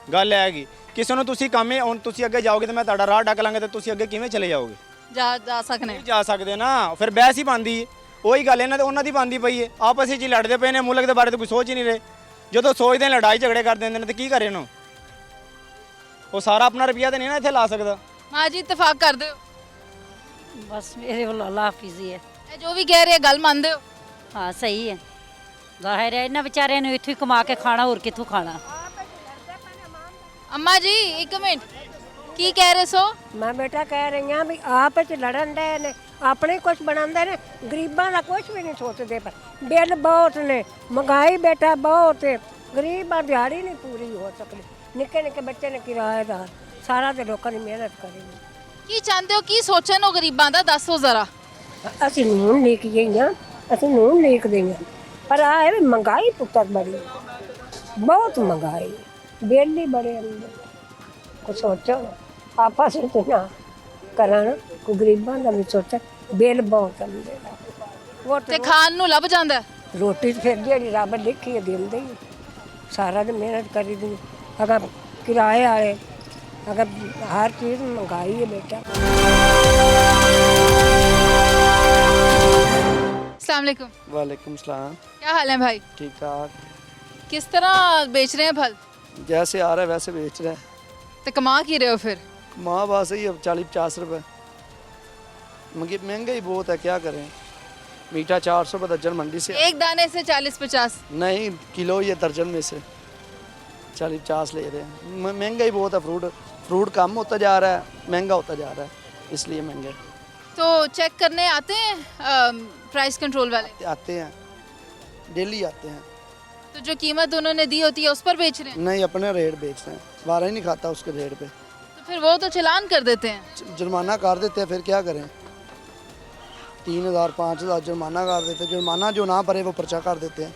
ਗੱਲ ਹੈਗੀ ਕਿਸੇ ਨੂੰ ਤੁਸੀਂ ਕੰਮ ਹੈ ਹੁਣ ਤੁਸੀਂ ਅੱਗੇ ਜਾਓਗੇ ਤਾਂ ਮੈਂ ਤੁਹਾਡਾ ਰਾਹ ਡੱਕ ਲਾਂਗੇ ਤਾਂ ਤੁਸੀਂ ਅੱਗੇ ਕਿਵੇਂ ਚਲੇ ਜਾਓਗੇ? जा सकने ਨਹੀਂ ਜਾ ਸਕਦੇ ਨਾ ਫਿਰ ਬਹਿਸ ਹੀ ਬਣਦੀ ਹੈ ਉਹੀ ਗੱਲ ਉਹਨਾਂ ਦੀ ਬਣਦੀ ਪਈ ਹੈ ਆਪਸ ਵਿੱਚ ਹੀ ਲੜਦੇ ਪਏ ਨੇ ਮੁਲਕ ਦੇ ਬਾਰੇ ਤਾਂ ਕੋਈ ਸੋਚ ਹੀ ਨਹੀਂ ਰਹੇ ਜਦੋਂ ਸੋਚਦੇ ਨੇ ਲੜਾਈ ਝਗੜੇ ਕਰ ਦਿੰਦੇ ਨੇ ਤਾਂ ਕੀ ਕਰੇ ਉਹਨੂੰ ਉਹ ਸਾਰਾ ਆਪਣਾ ਰੁਪਈਆ ਤਾਂ ਨਹੀਂ ਨਾ ਇੱਥੇ ਲਾ ਸਕਦਾ। माँ जी इतफाक कर दो बस मेरे वाला अल्लाह हाफिज़ ही है। ਇਹ ਜੋ ਵੀ ਕਹਿ ਰਹੇ ਗੱਲ ਮੰਨਦੇ ਹੋ? हाँ सही है ज़ाहिर है इन्होंने बेचारे ने इत्थों ही कमा के खाना और कित्थों खाना। अम्मा जी एक मिनट की कह रहे सो? मैं बेटा कह रही हाँ भी आप लड़न डे ने अपने कुछ बनाते ने गरीबों का कुछ भी नहीं सोचते पर बिल बहुत ने महंगाई बेटा बहुत है गरीब दिहाड़ी नहीं पूरी हो सकती निक्के निक्के बच्चे ने किराएदार सारा तो लोगों ने मेहनत करी की चाहते हो की सोचन हो गरीबां दा दसो जरा। ਅਸੀਂ ਨੂਨ ਲੈ ਕੇ ਗਈਆਂ ਅਸੀਂ ਨੂਨ ਲੈ ਕੇ ਗਈਆਂ ਪਰ ਆ ਹੈ ਵੀ ਮਹਿੰਗਾਈ ਪੁੱਤਰ ਬੜੀ ਬਹੁਤ ਮਹਿੰਗਾਈ ਬਿੱਲ ਹੀ ਬੜੇ ਅੰਦਰ ਕੋ ਸੋਚੋ ਆਪਸ ਵਿੱਚ ਨਾ ਕਰਨ ਕੋ ਗਰੀਬਾਂ ਦਾ ਵੀ ਸੋਚੋ ਬਿੱਲ ਬਹੁਤ ਅੰਦਰ ਤੇ ਖਾਣ ਨੂੰ ਲੱਭ ਜਾਂਦਾ ਰੋਟੀ ਫਿਰ ਜਿਹੜੀ ਰੱਬ ਲਿਖੀ ਦਿੰਦੇ ਹੀ ਸਾਰਾ ਦਿਨ ਮਿਹਨਤ ਕਰੀ ਦੀ ਅਗਰ ਕਿਰਾਏ ਵਾਲੇ अगर हर चीज़ महंगाई है बेटा। अस्सलाम वालेकुम। वालेकुम सलाम। क्या हाल है भाई? ठीक ठाक। किस तरह बेच रहे हैं फल? जैसे आ रहा है वैसे बेच रहे हैं। तो कमा की रहे हो फिर? माँ बस ही अब 40-50 रुपये महंगाई बहुत है क्या करें। मीठा 400 रुपये दर्जन मंडी से एक दाने से 40-50 नहीं किलो ये दर्जन में से 40-50 ले रहे हैं। महंगाई बहुत है फ्रूट कम होता जा रहा है महंगा होता जा रहा है इसलिए महंगा। तो चेक करने आते हैं प्राइस कंट्रोल वाले? आते हैं डेली आते हैं। तो जो कीमत उन्होंने दी होती है उस पर बेच रहे हैं? नहीं अपने रेट बेच रहे हैं बारह ही नहीं खाता उसके रेट पे। तो फिर वो तो चालान कर देते हैं? जुर्माना कर देते हैं फिर क्या करें 3000-5000 जुर्माना कर देते हैं। जुर्माना जो ना भरे वो पर्चा कर देते हैं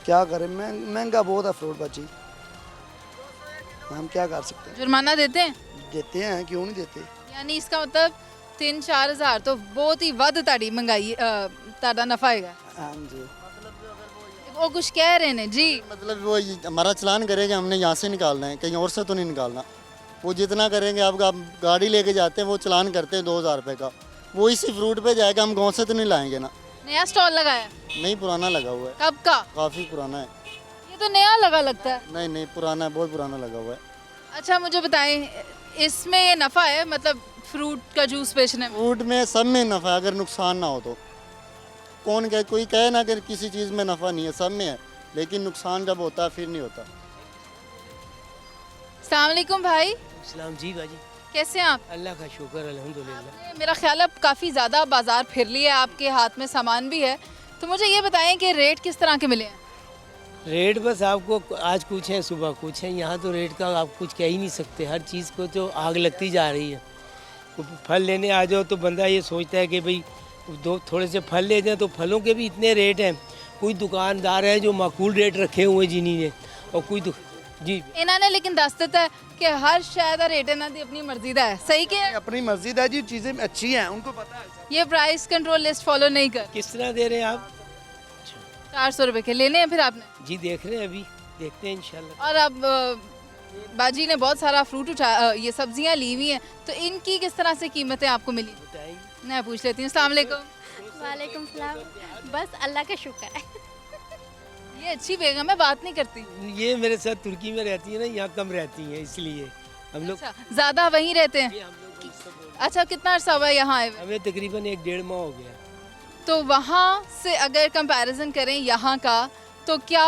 क्या करें महंगा बहुत है फ्रूट बची हम क्या कर सकते हैं। जुर्माना देते हैं? देते हैं क्यों नहीं देते। यानी इसका मतलब 3-4 हज़ार तो बहुत ही वध ताड़ी महंगाई ताड़ा नफा है। हाँ जी वो कुछ कह रहे हैं जी मतलब वो हमारा चलान करेगा हमने यहाँ से निकालना है कहीं और से तो नहीं निकालना। वो जितना करेंगे आप गाड़ी लेके जाते हैं वो चलान करते हैं 2000 रुपये का वो इसी फ्रूट पे जाएगा हम गाँव से तो नहीं लाएंगे ना। नया स्टॉल लगाया? नहीं पुराना लगा हुआ है। कब का? काफ़ी पुराना है। ये तो नया लगा लगता है। नहीं पुराना है बहुत पुराना लगा हुआ है। अच्छा मुझे बताएं इसमें ये नफ़ा है मतलब फ्रूट का जूस बेचने में? फ्रूट में सब में नफ़ा है अगर नुकसान ना हो तो कौन कहे कोई कहे ना कि किसी चीज़ में नफ़ा नहीं है सब में है लेकिन नुकसान जब होता है फिर नहीं होता। अस्सलाम वालेकुम भाई। सलाम जी बाजी कैसे हैं आप? अल्लाह का शुक्र अल्हम्दुलिल्लाह। मेरा ख्याल है काफ़ी ज़्यादा बाज़ार फिर लिया आपके हाथ में सामान भी है तो मुझे ये बताएं कि रेट किस तरह के मिले हैं? रेट बस आपको आज कुछ है सुबह कुछ है यहाँ तो रेट का आप कुछ कह ही नहीं सकते हर चीज़ को तो आग लगती जा रही है। फल लेने आ जाओ तो बंदा ये सोचता है कि भाई थोड़े से फल ले जाएं तो फलों के भी इतने रेट हैं। कोई दुकानदार है जो माकूल रेट रखे हुए जिन्हीं ने और कोई जी इन्होंने लेकिन दस देता है कि हर शायद रेट इन्हों की अपनी मर्जी का है सही के अपनी मर्जी का जी चीज़ें अच्छी हैं उनको पता है। ये प्राइस कंट्रोल लिस्ट फॉलो नहीं कर किस तरह दे रहे हैं आप? 400 रुपये के लेने हैं फिर आपने? जी देख रहे हैं अभी देखते हैं इंशाल्लाह। और अब बाजी ने बहुत सारा फ्रूट उठाया ये सब्जियां ली हुई हैं तो इनकी किस तरह से कीमतें आपको मिली? मैं पूछ लेती हूँ। अस्सलाम वालेकुम। वालेकुम सलाम। बस अल्लाह का शुक्र है। ये अच्छी बेगम है बात नहीं करती। ये मेरे साथ तुर्की में रहती है ना यहाँ कम रहती हैं इसलिए हम लोग ज़्यादा वहीं रहते हैं। अच्छा कितना अर्सा हुआ है यहाँ आए? हमें तकरीबन 1-1.5 माह हो गया। तो वहाँ से अगर कंपैरिजन करें यहाँ का तो क्या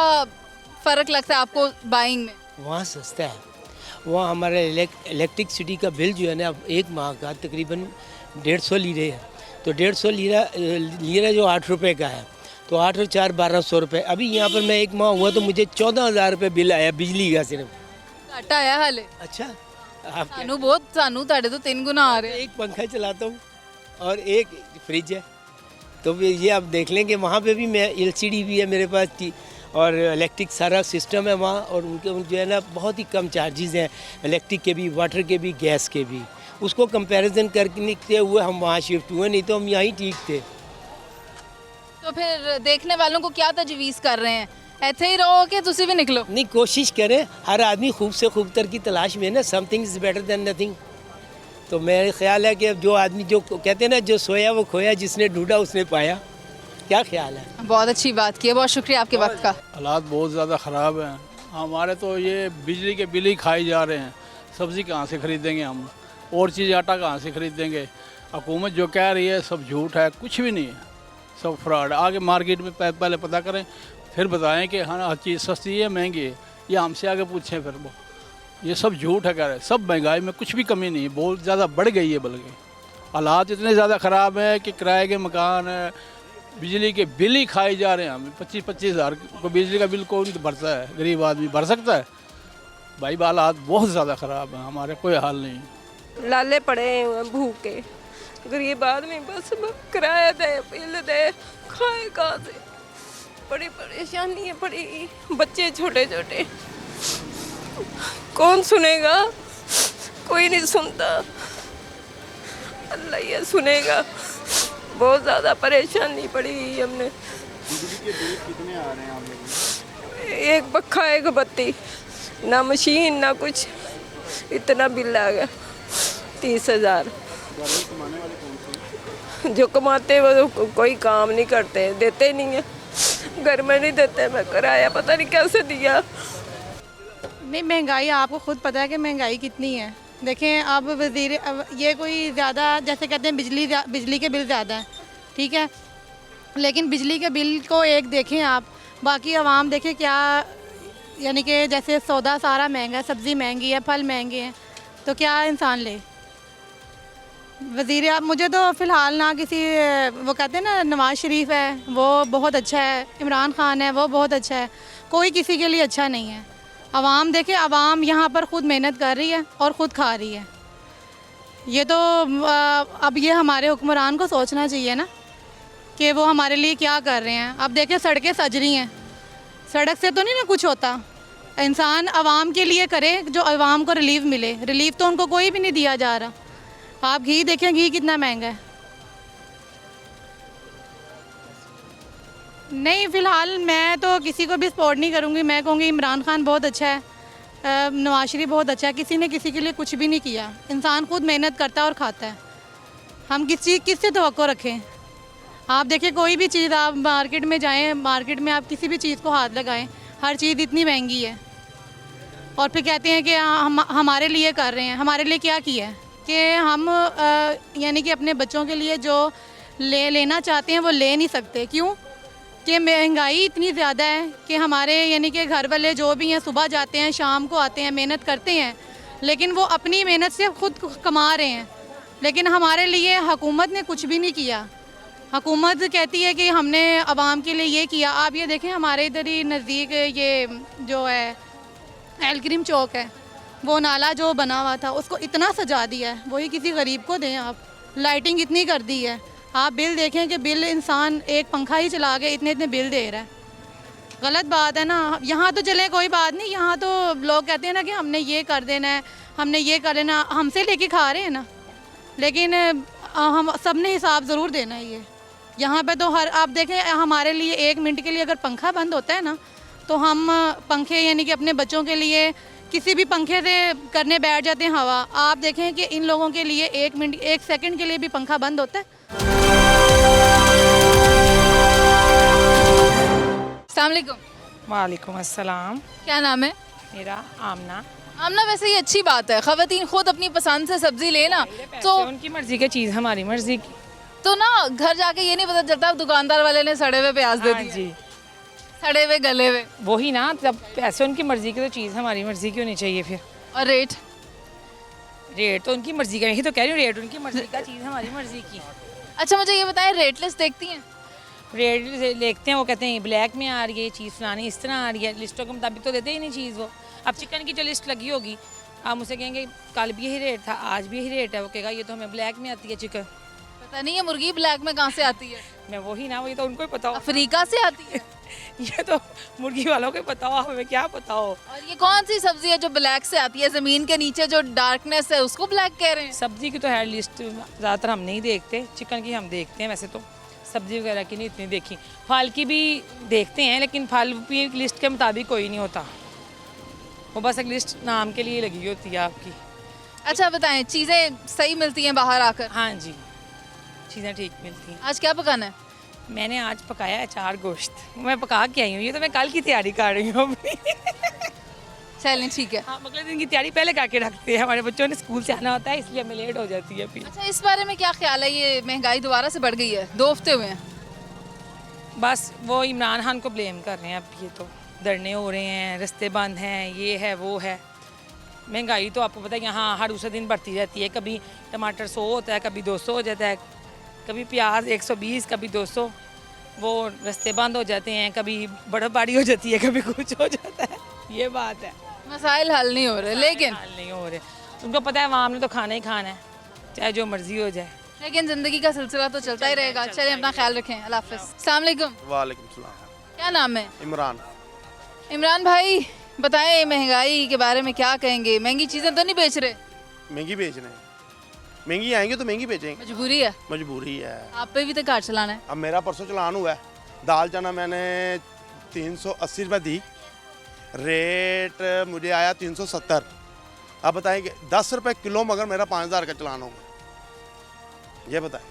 फ़र्क लगता है आपको बाइंग में? वहाँ सस्ता है वहाँ हमारा इलेक्ट्रिसिटी का बिल जो है ना एक माह का तकरीबन 150 लीरे है तो 150 लीरा जो 8 रुपये का है तो 8 और 4 1200 रुपये। अभी यहाँ पर मैं एक माह हुआ तो मुझे 14,000 रुपये बिल आया बिजली का सिर्फ। घाटा आया हाले? अच्छा सानू बहुत सानू ताड़े तो 3 गुना आ रहे हैं। एक पंखा चलाता हूँ और एक फ्रिज है तो ये आप देख लेंगे वहाँ पे भी मैं LCD भी है मेरे पास थी और इलेक्ट्रिक सारा सिस्टम है वहाँ और उनके जो है ना बहुत ही कम चार्जेस हैं इलेक्ट्रिक के भी वाटर के भी गैस के भी। उसको कंपैरिजन करते हुए हम वहाँ शिफ्ट हुए नहीं तो हम यहाँ ही ठीक थे। तो फिर देखने वालों को क्या तजवीज़ कर रहे हैं ਇੱਥੇ ਹੀ ਰਹੋ कि ਤੁਸੀਂ भी निकलो? नहीं, कोशिश करें, हर आदमी खूब से खूबतर की तलाश में है ना, something is better than nothing. तो मेरा ख्याल है कि जो आदमी जो कहते हैं ना, जो सोया वो खोया, जिसने ढूंढा उसने पाया। क्या ख्याल है? बहुत अच्छी बात की है, बहुत शुक्रिया आपके वक्त का। हालात बहुत ज़्यादा ख़राब हैं। हमारे तो ये बिजली के बिल ही खाए जा रहे हैं। सब्ज़ी कहाँ से ख़रीदेंगे हम, और चीज़ आटा कहाँ से ख़रीदेंगे? हुकूमत जो कह रही है सब झूठ है, कुछ भी नहीं है, सब फ्रॉड। आगे मार्केट में पहले पता करें, फिर बताएं कि हाँ हर चीज़ सस्ती है महंगी है, ये हमसे आगे पूछें फिर वो। ये सब झूठ है, कह रहे सब महंगाई में कुछ भी कमी नहीं है, बहुत ज़्यादा बढ़ गई है। बल्कि हालात इतने ज़्यादा ख़राब हैं कि किराए के मकान है, बिजली के बिल ही खाए जा रहे हैं। हमें 25-25 हज़ार को बिजली का बिल कौन भरता है? गरीब आदमी भर सकता है? भाई हालात बहुत ज़्यादा ख़राब हैं, हमारे कोई हाल नहीं। लाले पड़े हुए हैं भूखे, गरीब आदमी बस किराया दे, बिल दे, खाए कहाँ से? बड़ी परेशानी है, बड़ी बच्चे छोटे छोटे, कौन सुनेगा? कोई नहीं सुनता, अल्लाह ये सुनेगा। बहुत ज़्यादा परेशानी पड़ी हमने। बिजली के बिल कितने आ रहे हैं आप लोगों? एक पक्का, एक बत्ती, ना मशीन ना कुछ, इतना बिल आ गया 30,000। कमाने वाले कौन से? जो कमाते वो कोई काम नहीं करते, देते नहीं है, घर में नहीं देते। मैं किराया पता नहीं कैसे दिया। नहीं, महंगाई आपको खुद पता है कि महंगाई कितनी है। देखें अब ये कोई ज़्यादा, जैसे कहते हैं बिजली के बिल ज़्यादा है, ठीक है, लेकिन बिजली के बिल को एक देखें आप, बाकी आवाम देखें क्या, यानी कि जैसे सौदा सारा महंगा है, सब्ज़ी महंगी है, फल महंगे हैं, तो क्या इंसान ले? वज़ीर मुझे तो फ़िलहाल ना किसी, वो कहते हैं ना नवाज़ शरीफ है वो बहुत अच्छा है, इमरान ख़ान है वो बहुत अच्छा है, कोई किसी के लिए अच्छा नहीं है। आवाम देखे, आवाम यहाँ पर ख़ुद मेहनत कर रही है और ख़ुद खा रही है। ये तो अब ये हमारे हुक्मरान को सोचना चाहिए ना कि वो हमारे लिए क्या कर रहे हैं। अब देखें सड़कें सज रही हैं, सड़क से तो नहीं ना कुछ होता, इंसान आवाम के लिए करे जो आवाम को रिलीफ मिले। रिलीफ तो उनको कोई भी नहीं दिया जा रहा। आप घी देखें, घी कितना महंगा है। नहीं, फ़िलहाल मैं तो किसी को भी सपोर्ट नहीं करूँगी। मैं कहूँगी इमरान ख़ान बहुत अच्छा है, नवाज शरीफ बहुत अच्छा है। किसी ने किसी के लिए कुछ भी नहीं किया। इंसान खुद मेहनत करता है और खाता है। हम किससे तवक्को रखें? आप देखिए कोई भी चीज़, आप मार्केट में जाएं, मार्केट में आप किसी भी चीज़ को हाथ लगाएं, हर चीज़ इतनी महंगी है। और फिर कहते हैं कि हमारे लिए कर रहे हैं। हमारे लिए क्या किया है कि हम यानी कि अपने बच्चों के लिए जो लेना चाहते हैं वो ले नहीं सकते। क्यों? कि महंगाई इतनी ज़्यादा है कि हमारे यानी कि घर वाले जो भी हैं सुबह जाते हैं शाम को आते हैं, मेहनत करते हैं, लेकिन वो अपनी मेहनत से खुद कमा रहे हैं। लेकिन हमारे लिए हुकूमत ने कुछ भी नहीं किया। हुकूमत कहती है कि हमने आवाम के लिए ये किया। आप ये देखें हमारे इधर ही नज़दीक ये जो है एलक्रीम चौक है, वो नाला जो बना हुआ था उसको इतना सजा दिया है, वही किसी गरीब को दें आप। लाइटिंग इतनी कर दी है। आप बिल देखें कि बिल इंसान एक पंखा ही चला के इतने बिल दे रहा है। गलत बात है ना। यहाँ तो चले कोई बात नहीं, यहाँ तो लोग कहते हैं ना कि हमने ये कर देना है, हमने ये कर लेना, हमसे लेके खा रहे हैं ना, लेकिन हम सब ने हिसाब ज़रूर देना है। ये यहाँ पे तो हर, आप देखें हमारे लिए 1 मिनट के लिए अगर पंखा बंद होता है ना तो हम पंखे यानी कि अपने बच्चों के लिए किसी भी पंखे से करने बैठ जाते हैं हवा। आप देखें कि इन लोगों के लिए 1 मिनट 1 सेकंड के लिए भी पंखा बंद होता है। अस्सलामुअलैकुम। वालेकुम अस्सलाम। क्या नाम है? मेरा आमना। आमना, वैसे ये अच्छी बात है, ख़वातीन खुद अपनी पसंद से सब्ज़ी लेना, तो उनकी मर्ज़ी की चीज़ हमारी मर्ज़ी की, तो ना घर जाके ये नहीं पता चलता दुकानदार वाले ने सड़े हुए प्याज दे दिए, जी सड़े हुए गले हुए। वही ना, जब पैसे उनकी मर्ज़ी की तो चीज़ हमारी मर्ज़ी की होनी चाहिए फिर। और रेट तो उनकी मर्ज़ी का, यही तो कह रही हूँ, रेट उनकी मर्ज़ी का, चीज़ हमारी मर्ज़ी की। अच्छा मुझे ये बताएं, रेट लिस्ट देखती हैं? रेट देखते हैं, वो कहते हैं ब्लैक में आ रही है चीज़, फलानी इस तरह आ रही है, लिस्टों के मुताबिक तो देते ही नहीं चीज़ वो। अब चिकन की जो लिस्ट लगी होगी, आप मुझसे कहेंगे कल भी यही रेट था, आज भी यही रेट है, वो कहेगा ये तो हमें ब्लैक में आती है चिकन। पता नहीं है मुर्गी ब्लैक में कहाँ से आती है। मैं वही ना, वही तो उनको ही पता हो। अफ्रीका से आती है। ये तो मुर्गी वालों को पता हो, हमें क्या पता हो। और ये कौन सी सब्जी है जो ब्लैक से आती है? ज़मीन के नीचे जो डार्कनेस है उसको ब्लैक कह रहे हैं? सब्जी की तो है लिस्ट ज़्यादातर हम नहीं देखते, चिकन की हम देखते हैं वैसे तो। सब्ज़ी वगैरह की नहीं इतनी देखी। फल की भी देखते हैं लेकिन फल भी लिस्ट के मुताबिक कोई नहीं होता, वो बस एक लिस्ट नाम के लिए लगी होती है आपकी। अच्छा बताएं, चीज़ें सही मिलती हैं बाहर आकर? हाँ जी, चीज़ें ठीक मिलती हैं। आज क्या पकाना है? मैंने आज पकाया अचार गोश्त, मैं पका के आई हूँ, ये तो मैं कल की तैयारी कर रही हूँ अभी। चलें ठीक है। हाँ, अगले दिन की तैयारी पहले करके रखते हैं, हमारे बच्चों ने स्कूल से आना होता है इसलिए हमें लेट हो जाती है फिर। अच्छा, इस बारे में क्या ख्याल है, ये महंगाई दोबारा से बढ़ गई है, 2 हफ्ते हुए हैं। बस वो इमरान खान को ब्लेम कर रहे हैं, अब ये तो धरने हो रहे हैं, रास्ते बंद हैं, ये है वो है। महंगाई तो आपको पता है यहाँ हर दूसरे दिन बढ़ती रहती है, कभी टमाटर 100 होता है, कभी 200 हो जाता है, कभी प्याज 120, कभी 200, वो रास्ते बंद हो जाते हैं, कभी बर्फबारी हो जाती है, कभी कुछ हो जाता है, ये बात है। मसाइल हल नहीं हो रहे, लेकिन हल नहीं हो रहे, उनको पता है आवाम ने तो खाना ही खाना है, चाहे जो मर्जी हो जाए, लेकिन ज़िंदगी का सिलसिला तो चलता ही रहेगा। चलिए अपना ख्याल रखें, अल्लाह हाफ़िज़। अस्सलाम वालेकुम। वालेकुम सलाम। क्या नाम है? इमरान। इमरान भाई बताएं, महंगाई के बारे में क्या कहेंगे? महंगी चीज़ें तो नहीं बेच रहे? महंगी बेच रहे हैं, महंगी आएंगे तो महंगी बेचेंगे, मजबूरी है। मजबूरी है। आप पे भी तो घर चलाना है। अब मेरा परसों चलान हुआ है, दाल चना मैंने 380 रुपये दी, रेट मुझे आया 370। अब बताएंगे 10 रुपये किलो, मगर मेरा 5000 का चलान होगा, ये बताएं।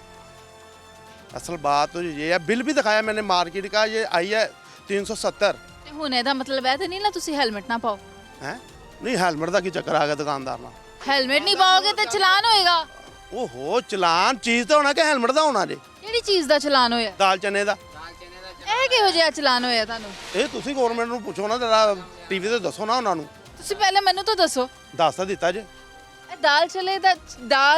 असल बात तो ये है, बिल भी दिखाया मैंने मार्केट का, ये आई है 370। हुने दा मतलब है तो नहीं ना तुसी हेलमेट ना पाओ हैं? नहीं, हेलमेट का की चक्कर आ गया दुकानदार ना। हेलमेट नहीं पाओगे तो चलान होएगा। ओहो, चलान चीज़ तो होना कि हेलमेट का होना जी? ਕਿਹੜੀ ਚੀਜ਼ ਦਾ ਚਲਾਨ ਹੋਇਆ? दाल चने ਦਾ। ਇਹ ਕਿਹੋ ਜਿਹਾ ਚਲਾਨ ਹੋਇਆ ਤੁਹਾਨੂੰ? ਇਹ ਤੁਸੀਂ ਗਵਰਨਮੈਂਟ ਨੂੰ ਪੁੱਛੋ ਨਾ, ਜਰਾ ਟੀਵੀ ਤੇ ਦੱਸੋ ਨਾ ਉਹਨਾਂ ਨੂੰ। ਤੁਸੀਂ ਪਹਿਲੇ ਮੈਨੂੰ ਤਾਂ ਦੱਸੋ। ਦੱਸ ਤਾਂ ਦਿੱਤਾ ਜੇ। ਇਹ ਦਾਲ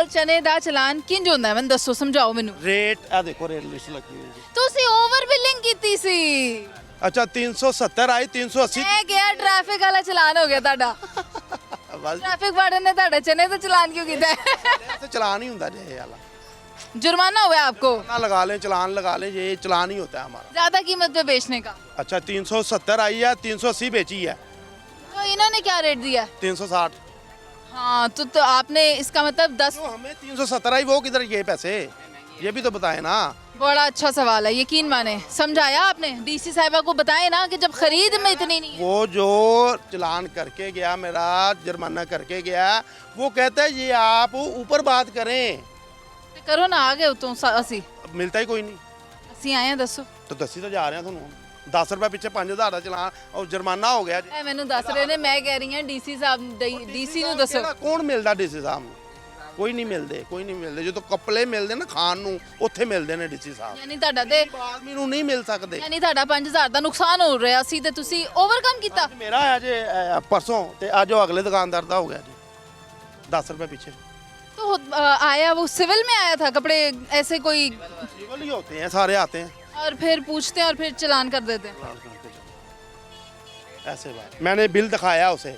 ਚਨੇ ਦਾ ਚਲਾਨ ਕਿੰਜ ਹੁੰਦਾ ਹੈ, ਮੈਨੂੰ ਦੱਸੋ, ਸਮਝਾਓ ਮੈਨੂੰ। ਰੇਟ ਆ ਦੇਖੋ, ਰੇਟ ਲਿਸਟ ਲੱਗੀ ਹੋਈ ਜੀ। ਤੁਸੀਂ ਓਵਰ ਬਿਲਿੰਗ ਕੀਤੀ ਸੀ। ਅੱਛਾ 370 ਆਈ 380। ਇਹ ਗਿਆ ਟ੍ਰੈਫਿਕ ਵਾਲਾ ਚਲਾਨ ਹੋ ਗਿਆ ਤੁਹਾਡਾ। ਬਸ ਟ੍ਰੈਫਿਕ ਵਾਰਡਨ ਨੇ ਤੁਹਾਡੇ ਚਨੇ ਦਾ ਚਲਾਨ ਕਿਉਂ ਕੀਤਾ? ਤੇ ਚਲਾਨ ही ਹੁੰਦਾ ਜੇ ਇਹ वाला। जुर्माना हुआ है आपको? ना लगा लें, चलान लगा लें, ये चलान ही होता है हमारा। ज्यादा कीमत पे बेचने का। अच्छा 370 आई है, 380 बेची है। तो इन्होंने क्या रेट दिया? 360। हाँ तो आपने इसका मतलब 10। हमें 370 आई, वो किधर ये पैसे, ये भी तो बताए ना। बड़ा अच्छा सवाल है, यकीन माने। समझाया आपने डीसी साहिबा को? बताए ना कि जब खरीद में इतनी नहीं। वो जो चलान करके गया, मेरा जुर्माना करके गया, वो कहता है ये आप ऊपर बात करें। करो ना, आ गए तो 80 मिलता ही कोई नहीं। 80 आए हैं, दसो तो 10 तो जा रहे हैं ਤੁਹਾਨੂੰ 10 रुपए ਪਿੱਛੇ 5000 ਦਾ ਚਲਾਨ और जुर्माना हो गया जी। ਇਹ ਮੈਨੂੰ ਦੱਸ ਰਹੇ ਨੇ, ਮੈਂ ਕਹਿ ਰਹੀ ਹਾਂ ਡੀਸੀ ਸਾਹਿਬ, ਡੀਸੀ ਨੂੰ ਦੱਸੋ। ਕੌਣ ਮਿਲਦਾ ਡੀਸੀ ਸਾਹਿਬ ਨੂੰ? ਕੋਈ ਨਹੀਂ ਮਿਲਦੇ, ਕੋਈ ਨਹੀਂ ਮਿਲਦੇ। ਜਦੋਂ ਕੱਪੜੇ ਮਿਲਦੇ ਨਾ ਖਾਣ ਨੂੰ, ਉੱਥੇ ਮਿਲਦੇ ਨੇ ਡੀਸੀ ਸਾਹਿਬ। ਯਾਨੀ ਤੁਹਾਡਾ ਤੇ ਆਦਮੀ ਨੂੰ ਨਹੀਂ ਮਿਲ ਸਕਦੇ। ਯਾਨੀ ਤੁਹਾਡਾ 5000 ਦਾ ਨੁਕਸਾਨ ਹੋ ਰਿਹਾ ਸੀ ਤੇ ਤੁਸੀਂ ਓਵਰਕਮ ਕੀਤਾ। ਮੇਰਾ ਆਇਆ ਜੇ ਪਰਸੋਂ, ਤੇ ਅੱਜ ਉਹ ਅਗਲੇ ਦੁਕਾਨਦਾਰ ਦਾ ਹੋ ਗਿਆ ਜੀ 10 रुपए पीछे। तो आया वो सिविल में आया था, कपड़े ऐसे कोई सिविल ही होते हैं, सारे आते हैं और फिर पूछते हैं और फिर चलान कर देते हैं। ऐसे बात। मैंने बिल दिखाया उसे,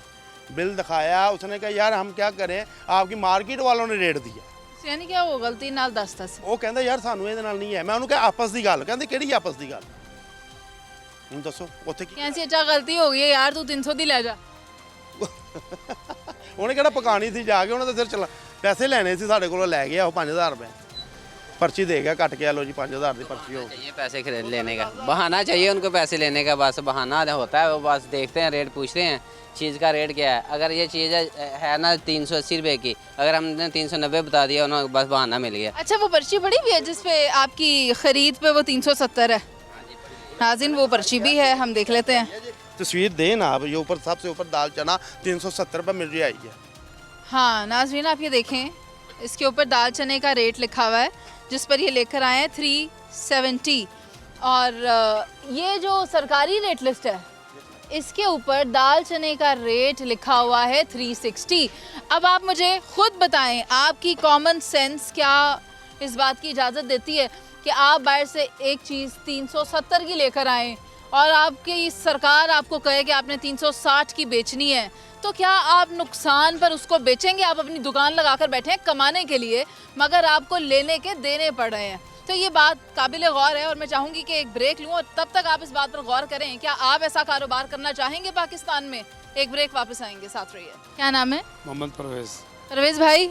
बिल दिखाया, उसने कहा यार हम क्या करें, आपकी मार्केट वालों ने रेट दिया। यानी क्या वो गलती नाल दसता सी। ਉਹ ਕਹਿੰਦਾ ਯਾਰ ਸਾਨੂੰ ਇਹਦੇ ਨਾਲ ਨਹੀਂ ਹੈ। ਮੈਂ ਉਹਨੂੰ ਕਿਹਾ ਆਪਸ ਦੀ ਗੱਲ, ਕਹਿੰਦੇ ਕਿਹੜੀ ਆਪਸ ਦੀ ਗੱਲ? ਹੁਣ ਦੱਸੋ ਉੱਥੇ ਕੀ कैसी अच्छा गलती हो गई है यार, तू 300 दी ले जा। ਉਹਨੇ ਕਿਹੜਾ ਪਕਾਣੀ ਸੀ ਜਾ ਕੇ, ਉਹਨੇ ਤਾਂ ਸਿਰ ਚਲਾ ਪੈਸੇ ਲੈਣੇ ਸੀ ਸਾਡੇ ਕੋਲੋਂ, ਲੈ ਗਿਆ ਉਹ 5000 रुपए पर्ची दे गया, कट के लो जी 5000 की पर्ची हो गई। पैसे खरीद लेने का बहाना चाहिए उनको, पैसे लेने का बस बहाना होता है। वो बस देखते हैं, रेट पूछते हैं चीज़ का रेट क्या है। अगर ये चीज़ है ना 380 रुपये की, अगर हमने 390 बता दिया उन्होंने, बस बहाना मिल गया। अच्छा, वो पर्ची पड़ी हुई है जिसपे आपकी खरीद पे वो 370 है? नाज़रीन वो पर्ची भी है, हम देख लेते हैं। तस्वीर दें ना आप, ये ऊपर सबसे ऊपर दाल चना 370 रुपये मिल रही आई है। हाँ नाज़रीन आप ये देखें, इसके ऊपर दाल चने का रेट लिखा हुआ है, जिस पर ये लेकर आए हैं 370। और ये जो सरकारी रेट लिस्ट है, इसके ऊपर दाल चने का रेट लिखा हुआ है 360। अब आप मुझे ख़ुद बताएं, आपकी कॉमन सेंस क्या इस बात की इजाज़त देती है कि आप बाहर से एक चीज़ 370 की लेकर आएँ और आपकी सरकार आपको कहे कि आपने 360 की बेचनी है, तो क्या आप नुकसान पर उसको बेचेंगे? आप अपनी दुकान लगाकर बैठे हैं कमाने के लिए, मगर आपको लेने के देने पड़ रहे हैं। तो ये बात काबिल गौर है और मैं चाहूँगी कि एक ब्रेक लूँ और तब तक आप इस बात पर गौर करें, क्या आप ऐसा कारोबार करना चाहेंगे पाकिस्तान में? एक ब्रेक, वापस आएंगे, साथ रहिए। क्या नाम है? मोहम्मद परवेज़। परवेज़ भाई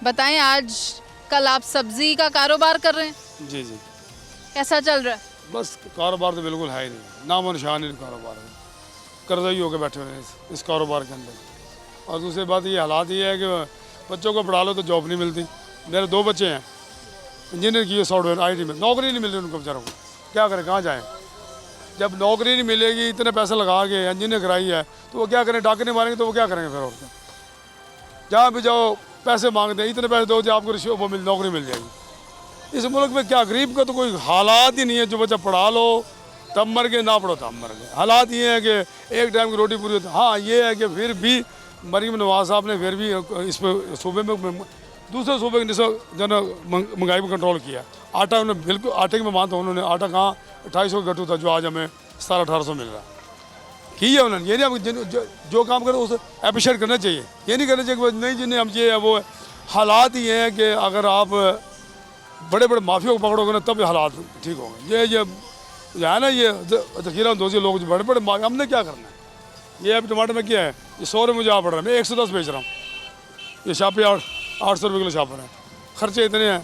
बताएं, आज कल आप सब्ज़ी का कारोबार कर रहे हैं? जी जी। कैसा चल रहा है? बस कारोबार तो बिल्कुल है ही नहीं, नामो निशान ही कारोबार है, कर्जा ही होकर बैठे हुए हैं इस कारोबार के अंदर। और दूसरी बात ये हालात ये है कि बच्चों को पढ़ा लो तो जॉब नहीं मिलती। मेरे 2 बच्चे हैं, इंजीनियर की सॉफ्टवेयर IT में, नौकरी नहीं मिल रही उनको बेचारों को, क्या करें, कहाँ जाएँ? जब नौकरी नहीं मिलेगी, इतने पैसे लगा के इंजीनियर कराई है, तो वो क्या करें? डाके नहीं मारेंगे तो वो क्या करेंगे फिर? और क्या, जहाँ भी जाओ पैसे मांगते हैं, इतने पैसे दो जो आपको वो नौकरी मिल जाएगी। इस मुल्क में क्या गरीब का तो कोई हालात ही नहीं है, जो बच्चा पढ़ा लो तब मर गए, ना पढ़ो तब मर गए। हालात ये है कि एक टाइम की रोटी पूरी होती है। हाँ, ये है कि फिर भी मरीम नवाज साहब ने फिर भी इस पर सूबे में दूसरे सूबे के जो ना महंगाई पर कंट्रोल किया। आटा उन्होंने बिल्कुल, आटे की मैं मानता हूँ, उन्होंने आटा कहाँ 2800 का गट्टू था जो आज हमें 1700-1800 मिल रहा है, किया उन्होंने। ये नहीं हम जो काम करें उसे अप्रिशिएट करना चाहिए, ये नहीं करना चाहिए कि नहीं जिन्हें हम ये है वो है। हालात ये हैं कि अगर आप बड़े बड़े माफियों को पकड़ोगे ना तब ये हालात ठीक होंगे। ये है ना, ये जखीरा दोषी लोग जो बड़े बड़े माफिया, हमने क्या करना है? ये अभी टमाटर में क्या है, ये 100 रुपये मुझे आ पड़ रहा है, मैं 110 बेच रहा हूँ। ये छापे 800 रुपये किलो छाप रहे हैं, खर्चे इतने हैं,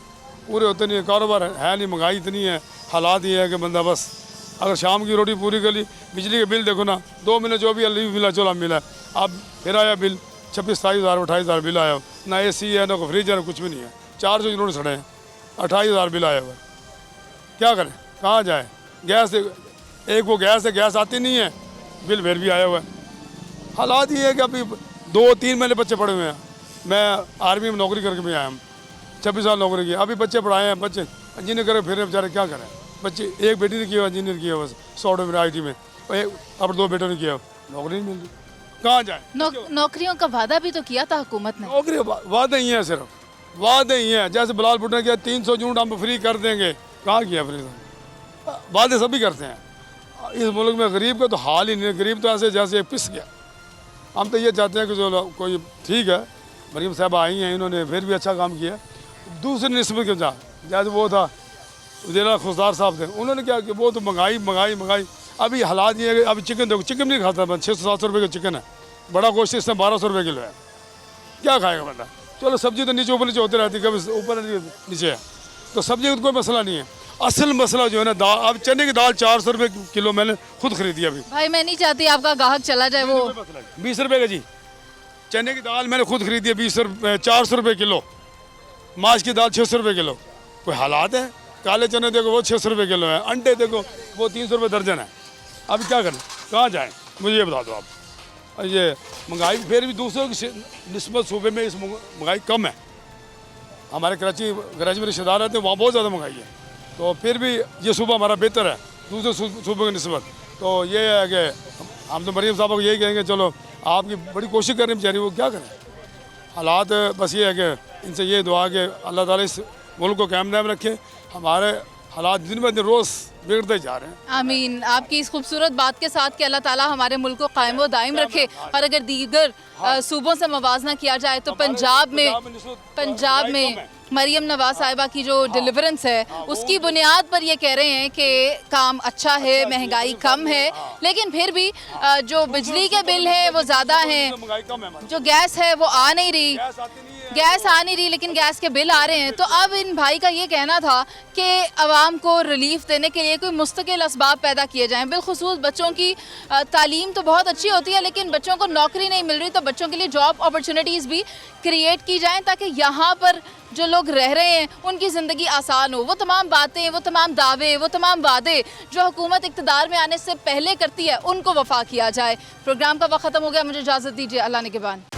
पूरे होते नहीं है, कारोबार है नहीं, महंगाई इतनी है। हालात ये है कि बंदा बस अगर शाम की रोटी पूरी कर ली, बिजली के बिल देखो ना, 2 महीने जो भी अल्ली मिला चलो मिला, अब फिर आया बिल 26-27 हज़ार 28 हज़ार बिल आया, ना AC है ना कोई फ्रिज है ना कुछ भी नहीं है, 400 यूनिट सड़े हैं, 28 हज़ार बिल आया हुआ है। क्या करें, कहाँ जाए? गैस एक वो गैस आती नहीं है, बिल फिर भी आया हुआ है। हालात ये है कि अभी 2-3 महीने बच्चे पढ़े हुए हैं। मैं आर्मी में नौकरी करके भी आया हूँ, 26 साल नौकरी की, अभी बच्चे पढ़ाए हैं, बच्चे इंजीनियर करें फिर बेचारे क्या करें? बच्चे, एक बेटी ने किया इंजीनियर किया बस सॉफ्टवेयर IT में, और अब 2 बेटों ने किया, नौकरी नहीं मिल रही, कहाँ जाए? नौकरियों का वादा भी तो किया था हुकूमत ने। नौकरी वादे ही हैं, सिर्फ वादे ही हैं। जैसे बिलाल भुट्टो ने किया 300 यूनिट हम फ्री कर देंगे, कहाँ किया फ्री? वादे सभी करते हैं। इस मुल्क में गरीब का तो हाल ही नहीं, गरीब तो ऐसे जैसे पिस गया। हम तो ये चाहते हैं कि जो कोई ठीक है, मरीम साहब आई हैं, इन्होंने फिर भी अच्छा काम किया। दूसरी निस्बत क्यों जा, जैसे वो था उदेला खुशदार साहब थे, उन्होंने क्या कि वो तो महंगाई। अभी हालात ये है कि अभी चिकन देखो, चिकन नहीं खाता, 600-700 रुपये का चिकन है, बड़ा गोश्त इसमें 1200 रुपये किलो है, क्या खाएगा बंदा? चलो सब्जी तो नीचे ऊपर नीचे होती रहती है, कभी ऊपर नीचे है, तो सब्जी का कोई मसला नहीं है। असल मसला जो है ना दाल, अब चने की दाल 400 रुपये किलो मैंने खुद खरीदी अभी। भाई मैं नहीं चाहती आपका ग्राहक चला जाए, वो 20 रुपये का जी, चने की दाल मैंने खुद खरीदी है 400 रुपये किलो, माछ की दाल 600 रुपये किलो। कोई हालात है? काले चने देखो वो 600 रुपये किलो है, अंडे देखो वो 300 रुपये दर्जन है। अभी क्या करें, कहाँ जाएँ, मुझे ये बता दो आप। ये महंगाई फिर भी दूसरों की निस्बत सूबे में इस महंगाई कम है। हमारे कराची में रिश्तेदार रहते हैं, वहाँ बहुत ज़्यादा महंगाई है, तो फिर भी ये सूबा हमारा बेहतर है दूसरे सूबे की निस्बत। तो ये है कि हम तो मरीम साहब को यही कहेंगे, चलो आपकी बड़ी कोशिश कर रही है बेचारी, वो क्या करें? हालात बस ये है कि इनसे ये दुआ कि अल्लाह ताला इस मुल्क को कायम नायम रखे। हमारे हालात दिन ब दिन रोज़ बिगड़ते जा रहे हैं। आमीन। आपकी इस खूबसूरत बात के साथ कि अल्लाह ताला हमारे मुल्क को कायम व दायम रखे। और अगर दीगर सूबों से मवाजना किया जाए तो पंजाब में मरीम नवाज साहिबा की जो डिलीवरेंस है उसकी बुनियाद पर ये कह रहे हैं कि काम अच्छा है, महंगाई कम है, लेकिन फिर भी जो बिजली के बिल है वो ज़्यादा हैं, जो गैस है वो आ नहीं रही, लेकिन गैस के बिल आ रहे हैं। तो अब इन भाई का ये कहना था कि आवाम को रिलीफ देने के लिए कोई मुस्तकिल असबाब पैदा किए जाएं। बिलखुसूस बच्चों की तालीम तो बहुत अच्छी होती है, लेकिन बच्चों को नौकरी नहीं मिल रही, तो बच्चों के लिए जॉब अपॉर्चुनिटीज़ भी क्रिएट की जाएं ताकि यहाँ पर जो लोग रह रहे हैं उनकी ज़िंदगी आसान हो। वो तमाम बातें, वो तमाम दावे, वो तमाम वादे जो हुकूमत इक़्तिदार में आने से पहले करती है उनको वफा किया जाए। प्रोग्राम का वक्त ख़त्म हो गया, मुझे इजाज़त दीजिए, अल्लाह ने के बाद।